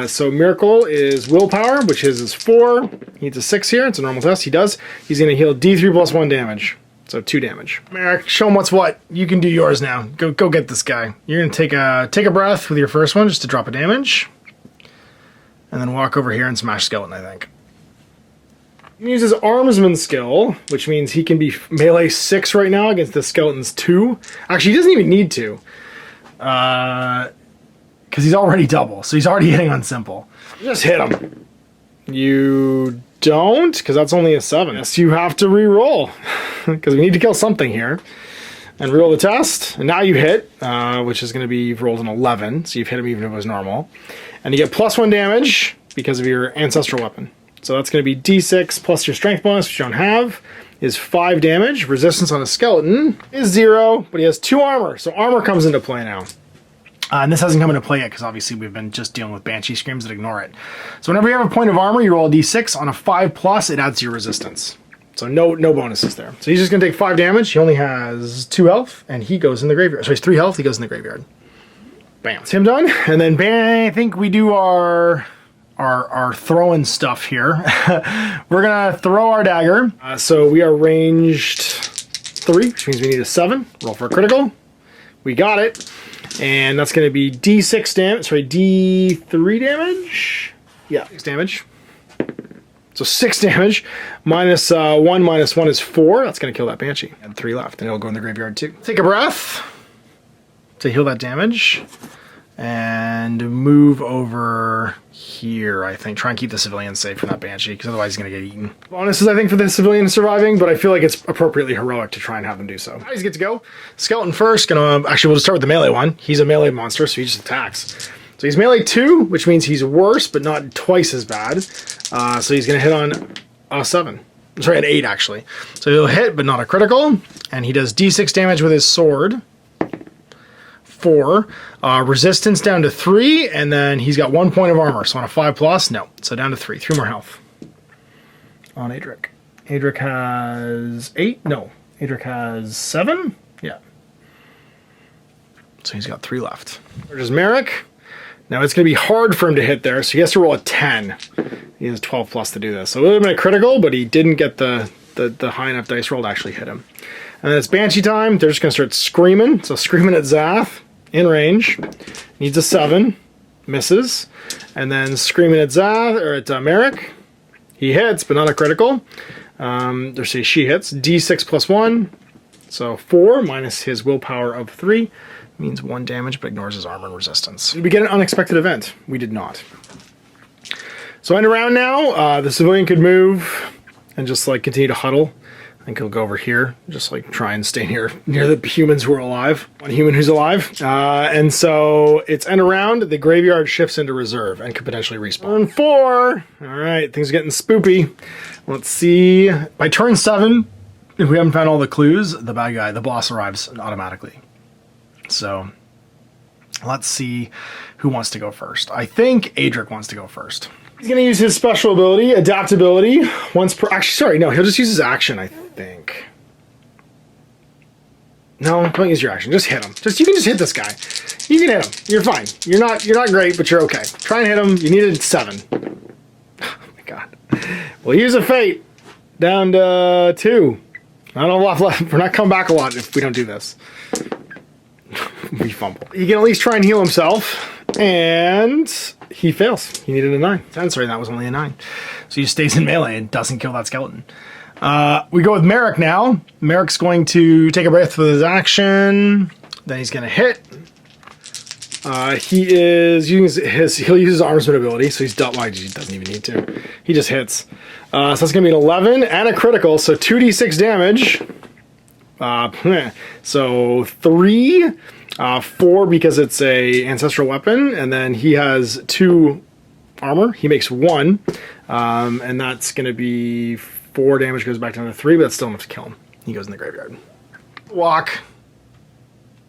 So miracle is willpower, which is 4. He needs a 6 here. It's a normal test. He does. He's gonna heal D3 plus 1 damage. So 2 damage. Merrick, show him what's what. You can do yours now. Go get this guy. You're gonna take a breath with your first one just to drop a damage. And then walk over here and smash Skeleton, I think. He uses his Armsman skill, which means he can be melee 6 right now against the Skeleton's 2. Actually, he doesn't even need to. Because he's already double, so he's already hitting on simple. Just hit him. You don't, because that's only a 7. Yes, you have to re-roll, because we need to kill something here. And reroll the test, and now you hit, which is going to be, you've rolled an 11, so you've hit him even if it was normal. And you get plus 1 damage because of your ancestral weapon. So that's going to be d6 plus your strength bonus, which you don't have, is 5 damage. Resistance on a skeleton is 0, but he has 2 armor, so armor comes into play now. And this hasn't come into play yet because obviously we've been just dealing with Banshee Screams that ignore it. So whenever you have a point of armor, you roll a d6. On a 5+, it adds to your resistance. So no bonuses there. So he's just going to take 5 damage. He only has 2 health, and he goes in the graveyard. So he's 3 health, he goes in the graveyard. Bam. It's him done. And then I think we do our throwing stuff here. We're going to throw our dagger. So we are ranged 3, which means we need a 7. Roll for a critical. We got it. And that's going to be d6 damage. Sorry, d3 damage? Yeah, 6 damage. So 6 damage, minus 1 is 4. That's going to kill that Banshee. And 3 left, and it'll go in the graveyard too. Take a breath to heal that damage. And move over here, I think. Try and keep the civilian safe from that Banshee, because otherwise he's going to get eaten. Bonuses, I think, for the civilian surviving, but I feel like it's appropriately heroic to try and have them do so. He's good to go. Skeleton first. Actually, we'll just start with the melee one. He's a melee monster, so he just attacks. So he's melee 2, which means he's worse, but not twice as bad. So he's going to hit on a 7. Sorry, an 8, actually. So he'll hit, but not a critical. And he does d6 damage with his sword. 4. Resistance down to 3, and then he's got 1 point of armor. So on a 5+, no. So down to 3. 3 more health. On Adric. Adric has 8? No. Adric has 7? Yeah. So he's got 3 left. There's Merrick. Now it's going to be hard for him to hit there, so he has to roll a 10. He has 12+ to do this. So it would have been a critical, but he didn't get the high enough dice roll to actually hit him. And then it's Banshee time. They're just going to start screaming. So screaming at Zath in range. Needs a 7. Misses. And then screaming at Zath, or at Merrick. He hits, but not a critical. Or say she hits. D6 plus 1. So 4 minus his willpower of 3 means 1 damage, but ignores his armor and resistance. Did we get an unexpected event? We did not. So end of round now. The civilian could move and just like continue to huddle. I think he'll go over here, just like try and stay near the humans who are alive. One human who's alive. And so it's end of round. The graveyard shifts into reserve and could potentially respawn. Turn 4. All right, things are getting spoopy. Let's see. By turn 7, if we haven't found all the clues, the bad guy, the boss arrives automatically. So let's see who wants to go first. I think Adric wants to go first. He's going to use his special ability, adaptability, once per... Actually, sorry, no, he'll just use his action, I think. No, don't use your action. Just hit him. You can just hit this guy. You can hit him. You're fine. You're not great, but you're okay. Try and hit him. You needed 7. Oh my god. We'll use a fate. Down to 2. I don't know a lot left. We're not coming back a lot if we don't do this. We fumble. He can at least try and heal himself. And he fails. He needed a 9. 10, sorry, that was only a 9. So he stays in melee and doesn't kill that skeleton. We go with Merrick now. Merrick's going to take a breath with his action. Then he's going to hit. He is using he'll use his armsman ability, so he's dealt. Well, he doesn't even need to. He just hits. So that's going to be an 11 and a critical, so 2d6 damage. So 3, 4 because it's a ancestral weapon, and then he has 2 armor. He makes 1, and that's going to be 4 damage, goes back down to 3, but that's still enough to kill him. He goes in the graveyard. Walk.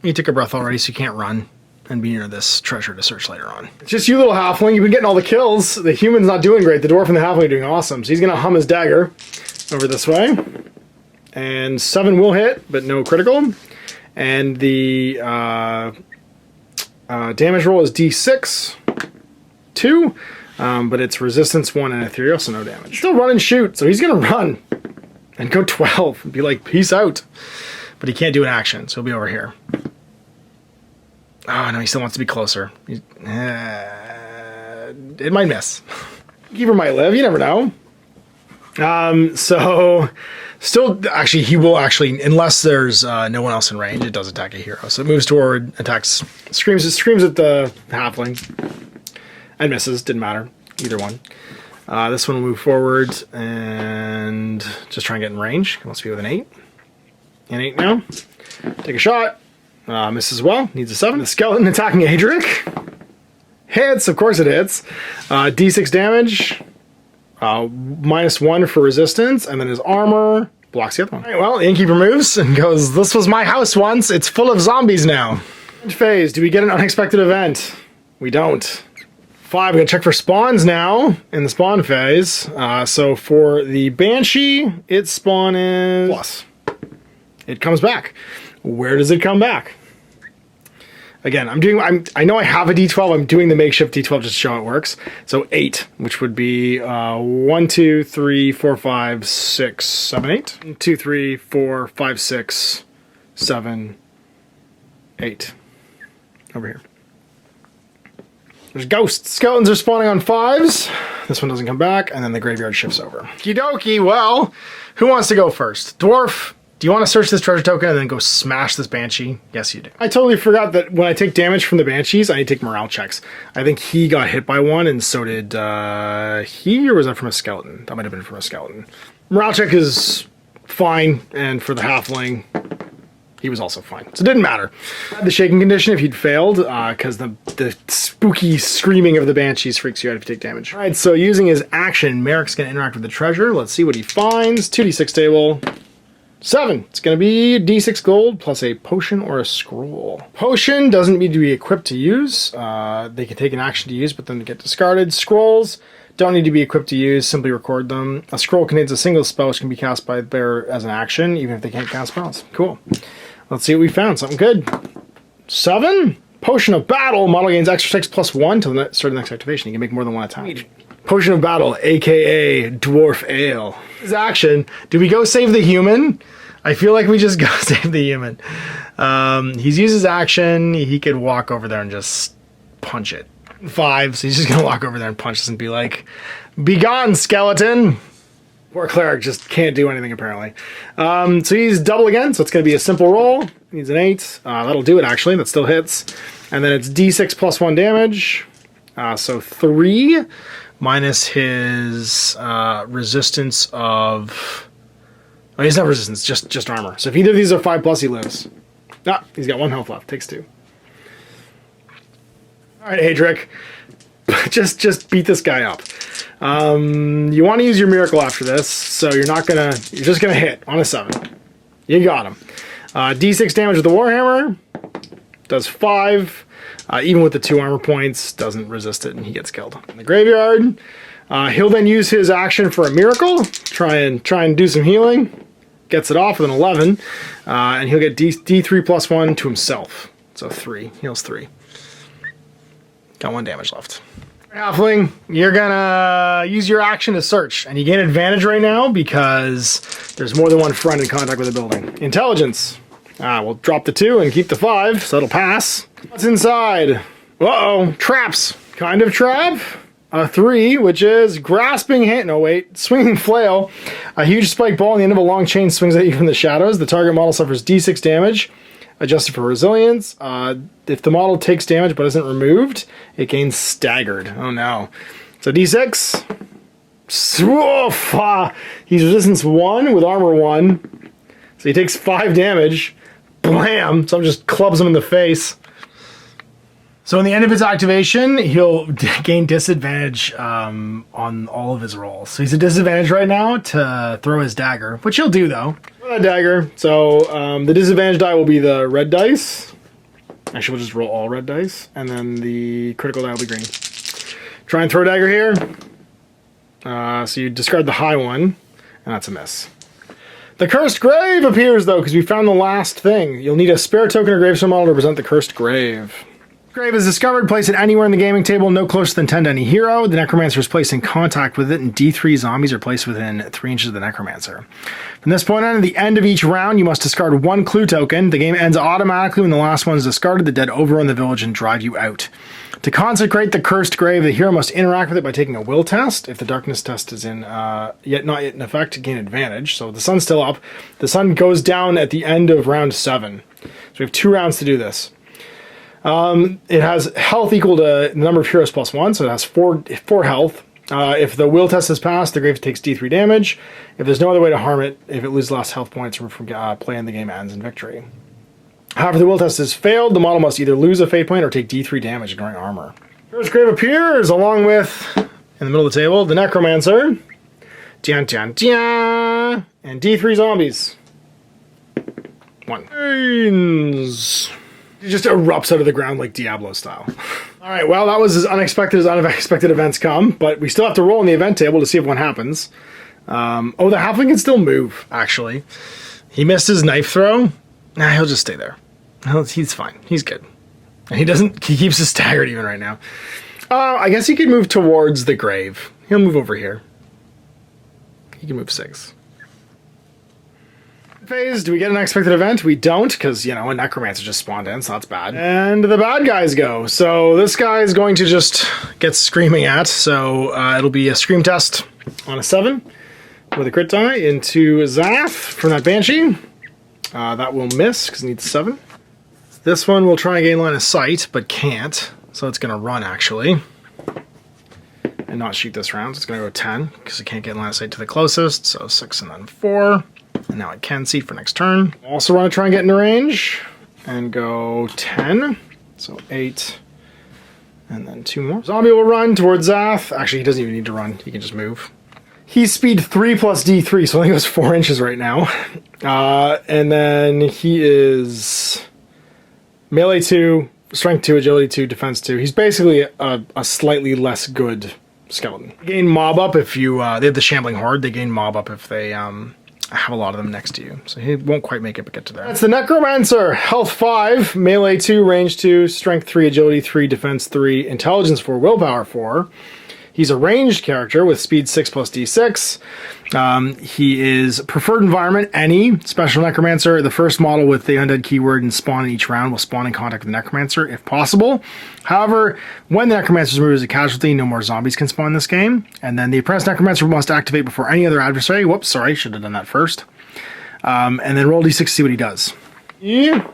You took a breath already, so you can't run and be near this treasure to search later on. It's just you, little halfling. You've been getting all the kills. The human's not doing great. The dwarf and the halfling are doing awesome. So he's going to hum his dagger over this way. And 7 will hit, but no critical. And the damage roll is d6, 2, but it's resistance 1 and ethereal, so no damage. Still run and shoot, so he's going to run and go 12 and be like, peace out. But he can't do an action, so he'll be over here. Oh, no, he still wants to be closer. It might miss. Keeper might live, you never know. So... Still, actually, he will actually, unless there's no one else in range, it does attack a hero. So it moves toward, attacks, screams at the halfling, and misses. Didn't matter, either one. This one will move forward and just try and get in range. It must be with an 8. An 8 now. Take a shot. Misses well. Needs a 7. The skeleton attacking Adric. Hits, of course it hits. D6 damage. -1 for resistance, and then his armor blocks the other one. All right, well, the innkeeper moves and goes, this was my house once, it's full of zombies now. Phase, do we get an unexpected event? We don't. 5, we're gonna check for spawns now in the spawn phase. So for the Banshee, its spawn is plus. It comes back. Where does it come back? Again, I know I have a D12. I'm doing the makeshift D12 just to show how it works. So 8, which would be 1, 2, 3, 4, 5, 6, 7, 8. 1, 2, 3, 4, 5, 6, 7, 8. Over here. There's ghosts. Skeletons are spawning on 5s. This one doesn't come back, and then the graveyard shifts over. Okie dokie. Well, who wants to go first? Dwarf. Do you want to search this treasure token and then go smash this Banshee? Yes, you do. I totally forgot that when I take damage from the Banshees, I need to take morale checks. I think he got hit by one, and so did he, or was that from a skeleton? That might have been from a skeleton. Morale check is fine, and for the halfling, he was also fine. So it didn't matter. The shaking condition if he'd failed, because the spooky screaming of the Banshees freaks you out if you take damage. All right, so using his action, Merrick's going to interact with the treasure. Let's see what he finds. 2d6 table. 7. It's going to be D6 gold plus a potion or a scroll. Potion doesn't need to be equipped to use. They can take an action to use, but then get discarded. Scrolls don't need to be equipped to use. Simply record them. A scroll contains a single spell which can be cast by the bearer as an action, even if they can't cast spells. Cool. Let's see what we found. Something good. 7. Potion of Battle. Model gains extra 6 plus 1 till the start of the next activation. You can make more than one attack. Potion of Battle, aka Dwarf Ale. His action. Do we go save the human? I feel like we just go save the human. He's used his action. He could walk over there and just punch it. 5, so he's just gonna walk over there and punch us and be like, "Be gone, skeleton!" Poor Cleric just can't do anything apparently. So he's double again, so it's gonna be a simple roll. Needs an 8. That'll do it actually, that still hits. And then it's D6 plus 1 damage. So 3 minus his resistance of... Oh, he doesn't have resistance, just armor. So if either of these are 5 plus, he lives. Ah, he's got 1 health left, takes 2. Alright, Adric. just beat this guy up. You want to use your miracle after this, so you're just gonna hit on a 7. You got him. D6 damage with the Warhammer. Does 5. Even with the 2 armor points, doesn't resist it, and he gets killed. In the graveyard, he'll then use his action for a miracle. Try and do some healing. Gets it off with an 11, and he'll get D3 plus 1 to himself. So 3. Heals 3. Got 1 damage left. Halfling, you're gonna use your action to search, and you gain advantage right now because there's more than one friend in contact with the building. Intelligence. We'll drop the 2 and keep the 5, so it'll pass. What's inside? Uh-oh, traps. Kind of trap. A 3, which is grasping hand. No, wait. Swinging flail. A huge spike ball on the end of a long chain swings at you from the shadows. The target model suffers D6 damage, adjusted for resilience. If the model takes damage but isn't removed, it gains staggered. Oh no. So D6. He's resistance 1 with armor 1. So he takes 5 damage. Blam! Someone just clubs him in the face. So in the end of his activation, he'll gain disadvantage on all of his rolls. So he's at disadvantage right now to throw his dagger, which he'll do though. Throw that dagger. So the disadvantage die will be the red dice. Actually, we'll just roll all red dice, and then the critical die will be green. Try and throw a dagger here. So you discard the high one, and that's a miss. The Cursed Grave appears though, because we found the last thing. You'll need a spare token or gravestone model to represent the Cursed Grave. Grave is discovered, place it anywhere in the gaming table, no closer than 10 to any hero. The Necromancer is placed in contact with it, and D3 zombies are placed within 3 inches of the Necromancer. From this point on, at the end of each round, you must discard 1 clue token. The game ends automatically when the last one is discarded. The dead overrun the village and drive you out. To consecrate the Cursed Grave, the hero must interact with it by taking a will test. If the darkness test is not yet in effect, gain advantage. So the sun's still up. The sun goes down at the end of round 7. So we have 2 rounds to do this. It has health equal to the number of heroes plus 1, so it has 4 health. If the will test is passed, the grave takes D3 damage. If there's no other way to harm it, if it loses last health points from playing, the game ends in victory. However, the will test is failed, the model must either lose a fate point or take D3 damage ignoring armor. Cursed Grave appears along with, in the middle of the table, the Necromancer, and D3 zombies. 1. It just erupts out of the ground like Diablo style. Alright, well, that was as unexpected events come, but we still have to roll in the event table to see if one happens. The halfling can still move, actually. He missed his knife throw. Nah, he'll just stay there. He's fine. He's good. And he keeps us staggered even right now. I guess he could move towards the grave. He'll move over here. He can move 6. Phase, do we get an unexpected event? We don't, because, a Necromancer just spawned in, so that's bad. And the bad guys go. So this guy is going to just get screaming at, so it'll be a scream test on a 7 with a crit die into Zath from that Banshee. That will miss, because it needs 7. This one will try and gain line of sight, but can't, so it's going to run, actually. And not shoot this round, so it's going to go 10, because it can't get line of sight to the closest, so 6 and then 4. And now I can see for next turn. Also want to try and get into range and go 10. So 8 and then 2 more. Zombie will run towards Zath. Actually, he doesn't even need to run. He can just move. He's speed 3 plus D3, so I think it was 4 inches right now. And then he is melee 2, strength 2, agility 2, defense 2. He's basically a slightly less good skeleton. Gain mob up if you... they have the Shambling Horde. They gain mob up if they... have a lot of them next to you, so he won't quite make it but get to there. That's the Necromancer. Health 5, melee 2, range 2, strength 3, agility 3, defense 3, intelligence 4, willpower 4. He's a ranged character with speed 6 plus d6. He is preferred environment, any. Special necromancer. The first model with the undead keyword and spawn in each round will spawn in contact with the necromancer if possible. However, when the necromancer is removed as a casualty, no more zombies can spawn in this game. And then the apprentice necromancer must activate before any other adversary. Whoops, sorry, should have done that first. And then roll d6 to see what he does. Yeah,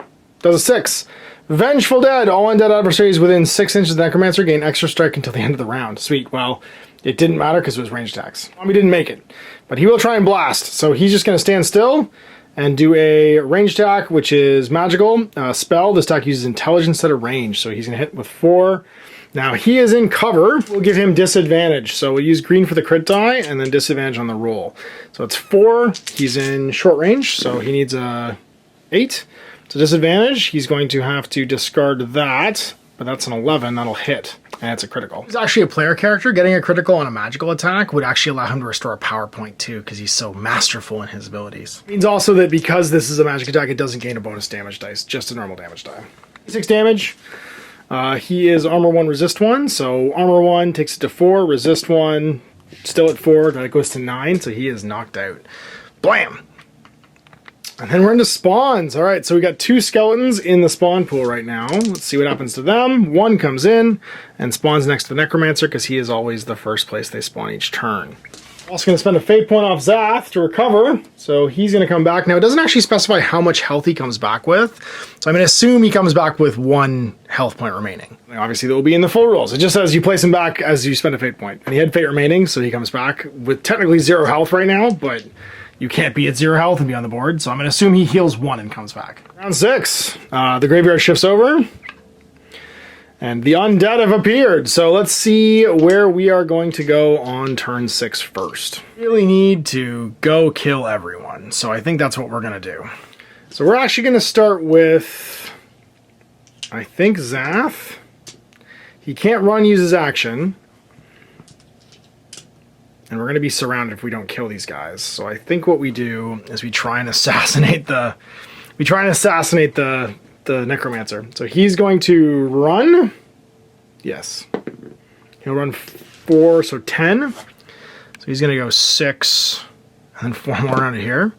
does a 6. Vengeful Dead. All undead adversaries within 6 inches of the necromancer gain extra strike until the end of the round. Sweet. Well, it didn't matter because it was ranged attacks. Zombie didn't make it, but he will try and blast. So he's just going to stand still and do a ranged attack, which is magical. Spell. This attack uses intelligence instead of range. So he's going to hit with 4. Now he is in cover. We'll give him disadvantage. So we'll use green for the crit die and then disadvantage on the roll. So it's 4. He's in short range, so he needs a 8. So disadvantage, he's going to have to discard that, but that's an 11, that'll hit, and it's a critical. He's actually a player character. Getting a critical on a magical attack would actually allow him to restore a power point too, because he's so masterful in his abilities. It means also that because this is a magic attack, it doesn't gain a bonus damage dice, just a normal damage die. 6 damage. He is armor 1, resist 1, so armor 1 takes it to 4, resist 1, still at 4, then it goes to 9, so he is knocked out. Blam! And then we're into spawns. All right, so we got 2 skeletons in the spawn pool right now. Let's see what happens to them. 1 comes in and spawns next to the necromancer because he is always the first place they spawn each turn. Also going to spend a fate point off Zath to recover, so he's going to come back. Now, it doesn't actually specify how much health he comes back with, so I'm going to assume he comes back with 1 health point remaining. Now, obviously, that will be in the full rules. It just says you place him back as you spend a fate point. And he had fate remaining, so he comes back with technically 0 health right now, but you can't be at 0 health and be on the board, so I'm going to assume he heals 1 and comes back. Round 6. The graveyard shifts over. And the undead have appeared. So let's see where we are going to go on turn 6 first. Really need to go kill everyone. So I think that's what we're going to do. So we're actually going to start with, I think, Zath. He can't run, use his action. And we're going to be surrounded if we don't kill these guys. So I think what we do is we try and assassinate the necromancer. So he's going to run. Yes. He'll run 4, so 10. So he's going to go 6 and then 4 more around here.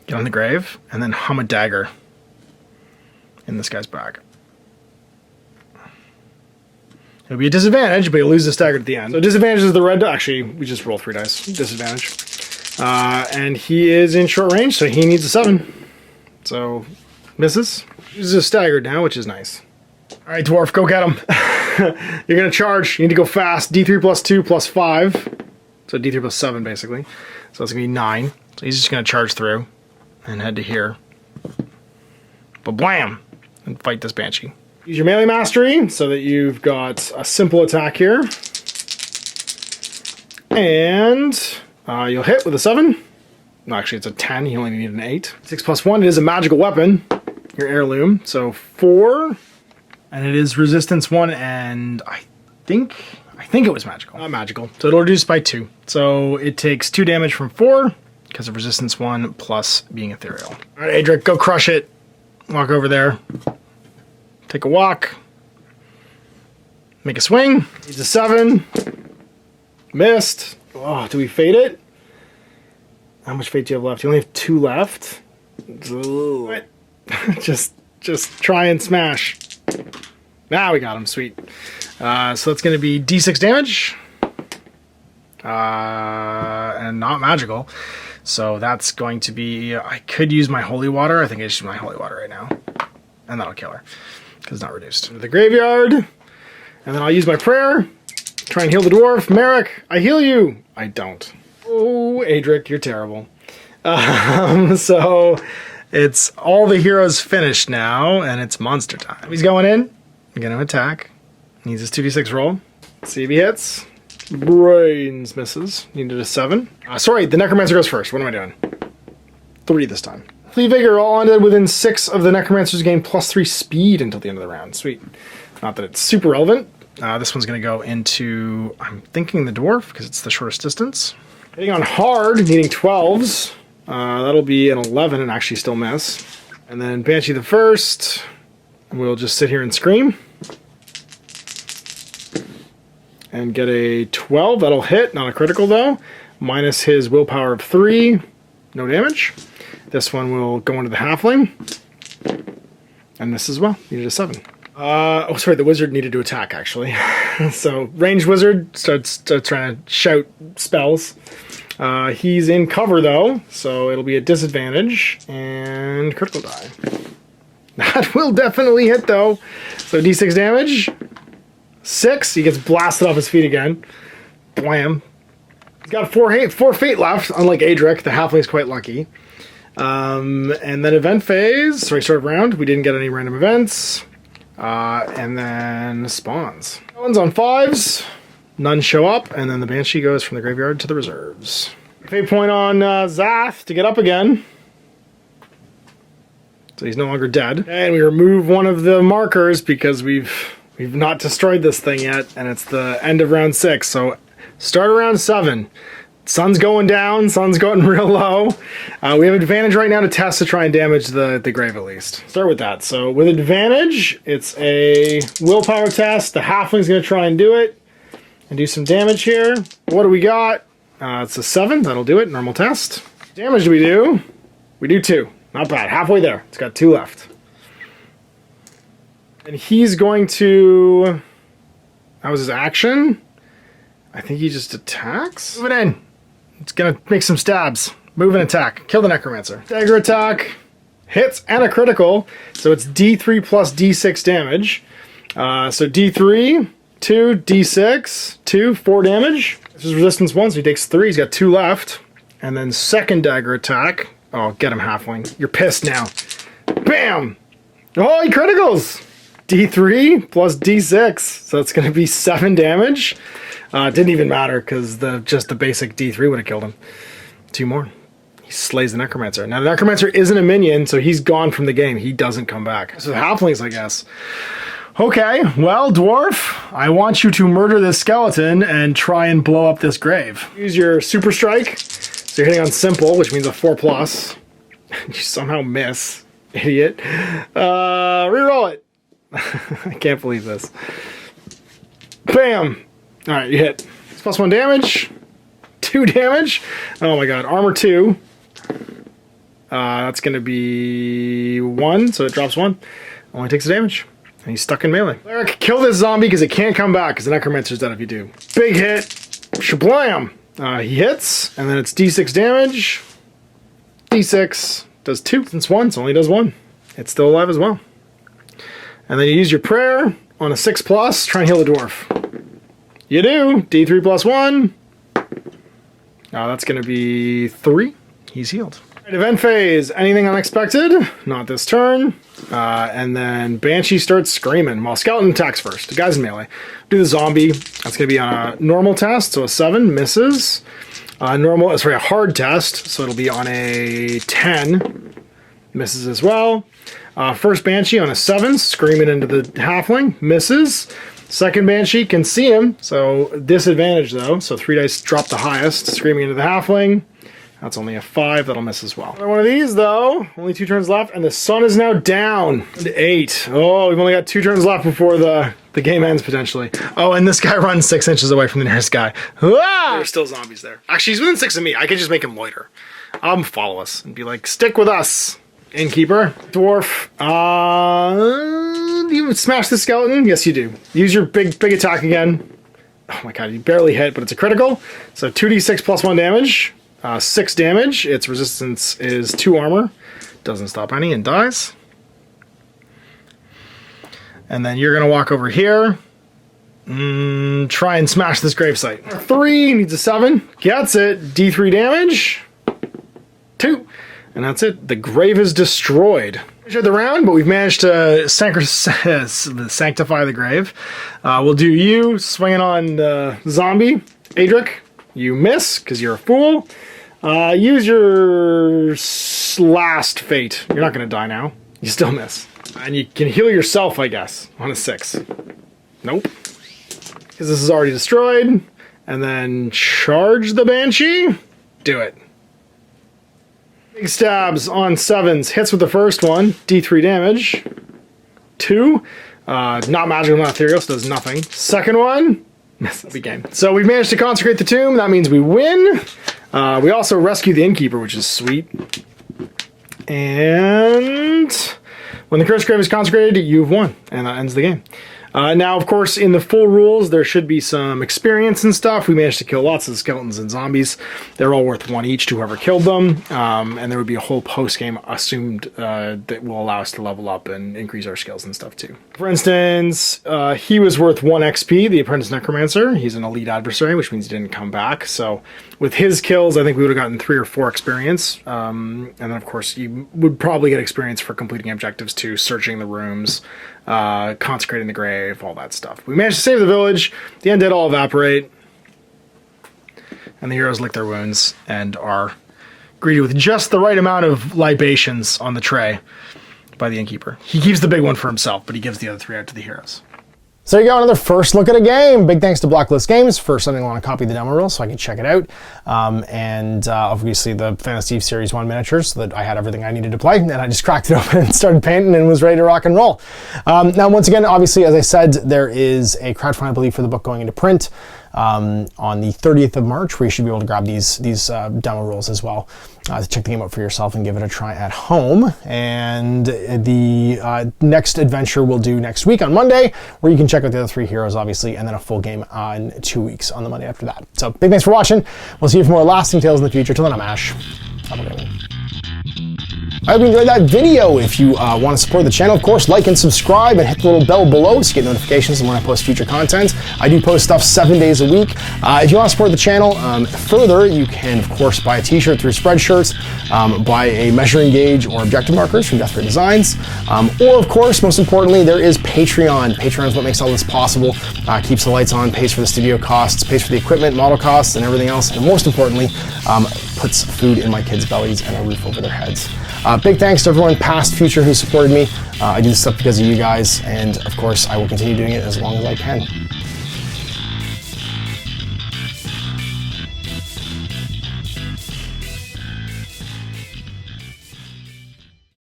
Get on the grave and then hum a dagger in this guy's back. It'll be a disadvantage, but he'll lose the stagger at the end. So disadvantage is the red die. Actually, we just rolled 3 dice. Disadvantage. And he is in short range, so he needs a 7. So, misses. Uses a staggered now, which is nice. All right, Dwarf, go get him. You're going to charge. You need to go fast. D3 plus 2 plus 5. So D3 plus 7, basically. So that's going to be 9. So he's just going to charge through and head to here. But blam! And fight this Banshee. Use your melee mastery so that you've got a simple attack here. And you'll hit with a 7. No, actually, it's a 10. You only need an 8. 6 plus 1. It is a magical weapon. Your heirloom. So 4. And it is resistance 1. And I think it was magical. Not magical. So it'll reduce by 2. So it takes 2 damage from 4 because of resistance 1 plus being ethereal. All right, Adric, go crush it. Walk over there. Take a walk. Make a swing. Needs a 7. Missed. Oh, do we fade it? How much fate do you have left? You only have 2 left. What? just try and smash. Now we got him. Sweet. So that's going to be D6 damage. And not magical. So that's going to be... I could use my holy water. I think I just use my holy water right now. And that'll kill her. Because it's not reduced. Into the graveyard. And then I'll use my prayer. Try and heal the dwarf. Merrick, I heal you. I don't. Oh, Adric, you're terrible. So it's all the heroes finished now, and it's monster time. He's going in. I'm going to attack. Needs his 2d6 roll. See if he hits. Brains misses. Needed a 7. Sorry, the necromancer goes first. What am I doing? 3 this time. Flea Vigor, all undead within 6 of the necromancers gain plus 3 speed until the end of the round. Sweet. Not that it's super relevant. This one's going to go into, I'm thinking the dwarf, because it's the shortest distance. Hitting on hard, needing 12s. That'll be an 11 and actually still miss. And then Banshee the first. We'll just sit here and scream. and get a 12. That'll hit, not a critical though. Minus his willpower of 3, no damage. This one will go into the halfling. And this as well, needed a 7. Oh, sorry, the wizard needed to attack, actually. So, ranged wizard starts trying to shout spells. He's in cover, though, so it'll be a disadvantage. And critical die. That will definitely hit, though. So, d6 damage. 6. He gets blasted off his feet again. Blam. He's got 4 fate left, unlike Adric. The halfling's quite lucky. And then event phase. Sorry, start of round. We didn't get any random events. And then spawns. One's on 5s. None show up. And then the Banshee goes from the graveyard to the reserves. Fate point on Zath to get up again. So he's no longer dead. And we remove one of the markers because we've not destroyed this thing yet. And it's the end of round 6. So start around 7. Sun's going down, sun's going real low. We have advantage right now to test to try and damage the grave at least. Start with that. So with advantage, it's a willpower test. The halfling's gonna try and do it and do some damage here. What do we got? It's a 7, that'll do it, normal test. Damage do we do? We do 2, not bad, halfway there. It's got 2 left. And he's going to, that was his action. I think he just attacks. Move it in. It's gonna make some stabs. Move and attack. Kill the necromancer. Dagger attack. Hits and a critical. So it's D3 plus D6 damage. So D3, 2, D6, 2, 4 damage. This is resistance 1, so he takes 3. He's got 2 left. And then second dagger attack. Oh, get him, halfling. You're pissed now. Bam! Oh, he criticals! D3 plus D6. So it's gonna be 7 damage. It didn't even matter because just the basic D3 would have killed him. 2 more. He slays the necromancer. Now the necromancer isn't a minion, so he's gone from the game. He doesn't come back. So the halflings, I guess. Okay, well, Dwarf, I want you to murder this skeleton and try and blow up this grave. Use your super strike. So you're hitting on simple, which means a 4+. You somehow miss, idiot. Reroll it. I can't believe this. Bam. All right, you hit. It's +1 damage, 2 damage. Oh my god, armor 2. That's gonna be 1, so it drops 1. Only takes the damage, and he's stuck in melee. Cleric, kill this zombie because it can't come back because the necromancer's dead if you do. Big hit, shablam. He hits, and then it's D6 damage. D6 does 2, since 1, so only does 1. It's still alive as well. And then you use your prayer on a 6+, try and heal the dwarf. You do. D3 plus 1. That's going to be 3. He's healed. Right, event phase. Anything unexpected? Not this turn. And then Banshee starts screaming while Skeleton attacks first. The guy's in melee. Do the zombie. That's going to be on a normal test, so a 7 misses. A hard test, so it'll be on a 10. Misses as well. First Banshee on a 7, screaming into the halfling. Misses. Second Banshee can see him, so disadvantage though. So 3 dice drop the highest, screaming into the halfling. That's only a 5, that'll miss as well. Another one of these though, only 2 turns left, and the sun is now down to 8. Oh, we've only got 2 turns left before the game ends potentially. Oh, and this guy runs 6 inches away from the nearest guy. Ah! There's still zombies there. Actually, he's within 6 of me. I can just make him loiter. Follow us and be like, stick with us. Innkeeper. Dwarf. Do you smash the skeleton? Yes, you do. Use your big attack again. Oh my god, you barely hit, but it's a critical. So 2d6 plus 1 damage. 6 damage. Its resistance is 2 armor. Doesn't stop any and dies. And then you're going to walk over here. Try and smash this gravesite. 3 needs a 7. Gets it. D3 damage. 2. And that's it. The grave is destroyed. We had the round, but we've managed to sanctify the grave. We'll do you swinging on the zombie. Adric, you miss because you're a fool. Use your last fate. You're not going to die now. You still miss. And you can heal yourself, I guess, on a 6. Nope. Because this is already destroyed. And then charge the Banshee. Do it. Big stabs on 7s. Hits with the first one. D3 damage. 2. Not magical, not ethereal, so does nothing. Second one. Mississippi game. So we've managed to consecrate the tomb. That means we win. We also rescue the innkeeper, which is sweet. And when the curse grave is consecrated, you've won, and that ends the game. Now, of course, in the full rules, there should be some experience and stuff. We managed to kill lots of skeletons and zombies. They're all worth 1 each to whoever killed them. And there would be a whole post-game assumed that will allow us to level up and increase our skills and stuff, too. For instance, he was worth 1 XP, the Apprentice Necromancer. He's an elite adversary, which means he didn't come back. So with his kills, I think we would have gotten 3 or 4 experience. And then, of course, you would probably get experience for completing objectives, too, searching the rooms, consecrating the grave, all that stuff. We managed to save the village. The undead all evaporate. And the heroes lick their wounds and are greeted with just the right amount of libations on the tray by the innkeeper. He keeps the big one for himself, but he gives the other 3 out to the heroes. So there you go, another first look at a game. Big thanks to Blacklist Games for sending along a copy of the demo rule so I could check it out. And obviously the Fantasy Eve Series 1 miniatures so that I had everything I needed to play. And I just cracked it open and started painting and was ready to rock and roll. Now, once again, obviously, as I said, there is a crowdfunding, I believe, for the book going into print on the 30th of March, where you should be able to grab these demo rules as well to check the game out for yourself and give it a try at home. And the next adventure we'll do next week on Monday, where you can check out the other 3 heroes, obviously, and then a full game on 2 weeks on the Monday after that. So big thanks for watching. We'll see you for more lasting tales in the future. Till then, I'm Ash. Have a good one. I hope you enjoyed that video. If you want to support the channel, of course, like and subscribe and hit the little bell below so you get notifications when I post future content. I do post stuff 7 days a week. If you want to support the channel further, you can, of course, buy a t-shirt through Spreadshirts, buy a measuring gauge or objective markers from Desperate Designs, or, of course, most importantly, there is Patreon. Patreon is what makes all this possible, keeps the lights on, pays for the studio costs, pays for the equipment, model costs, and everything else, and most importantly, puts food in my kids' bellies and a roof over their heads. Big thanks to everyone, past, future, who supported me. I do this stuff because of you guys, and of course, I will continue doing it as long as I can.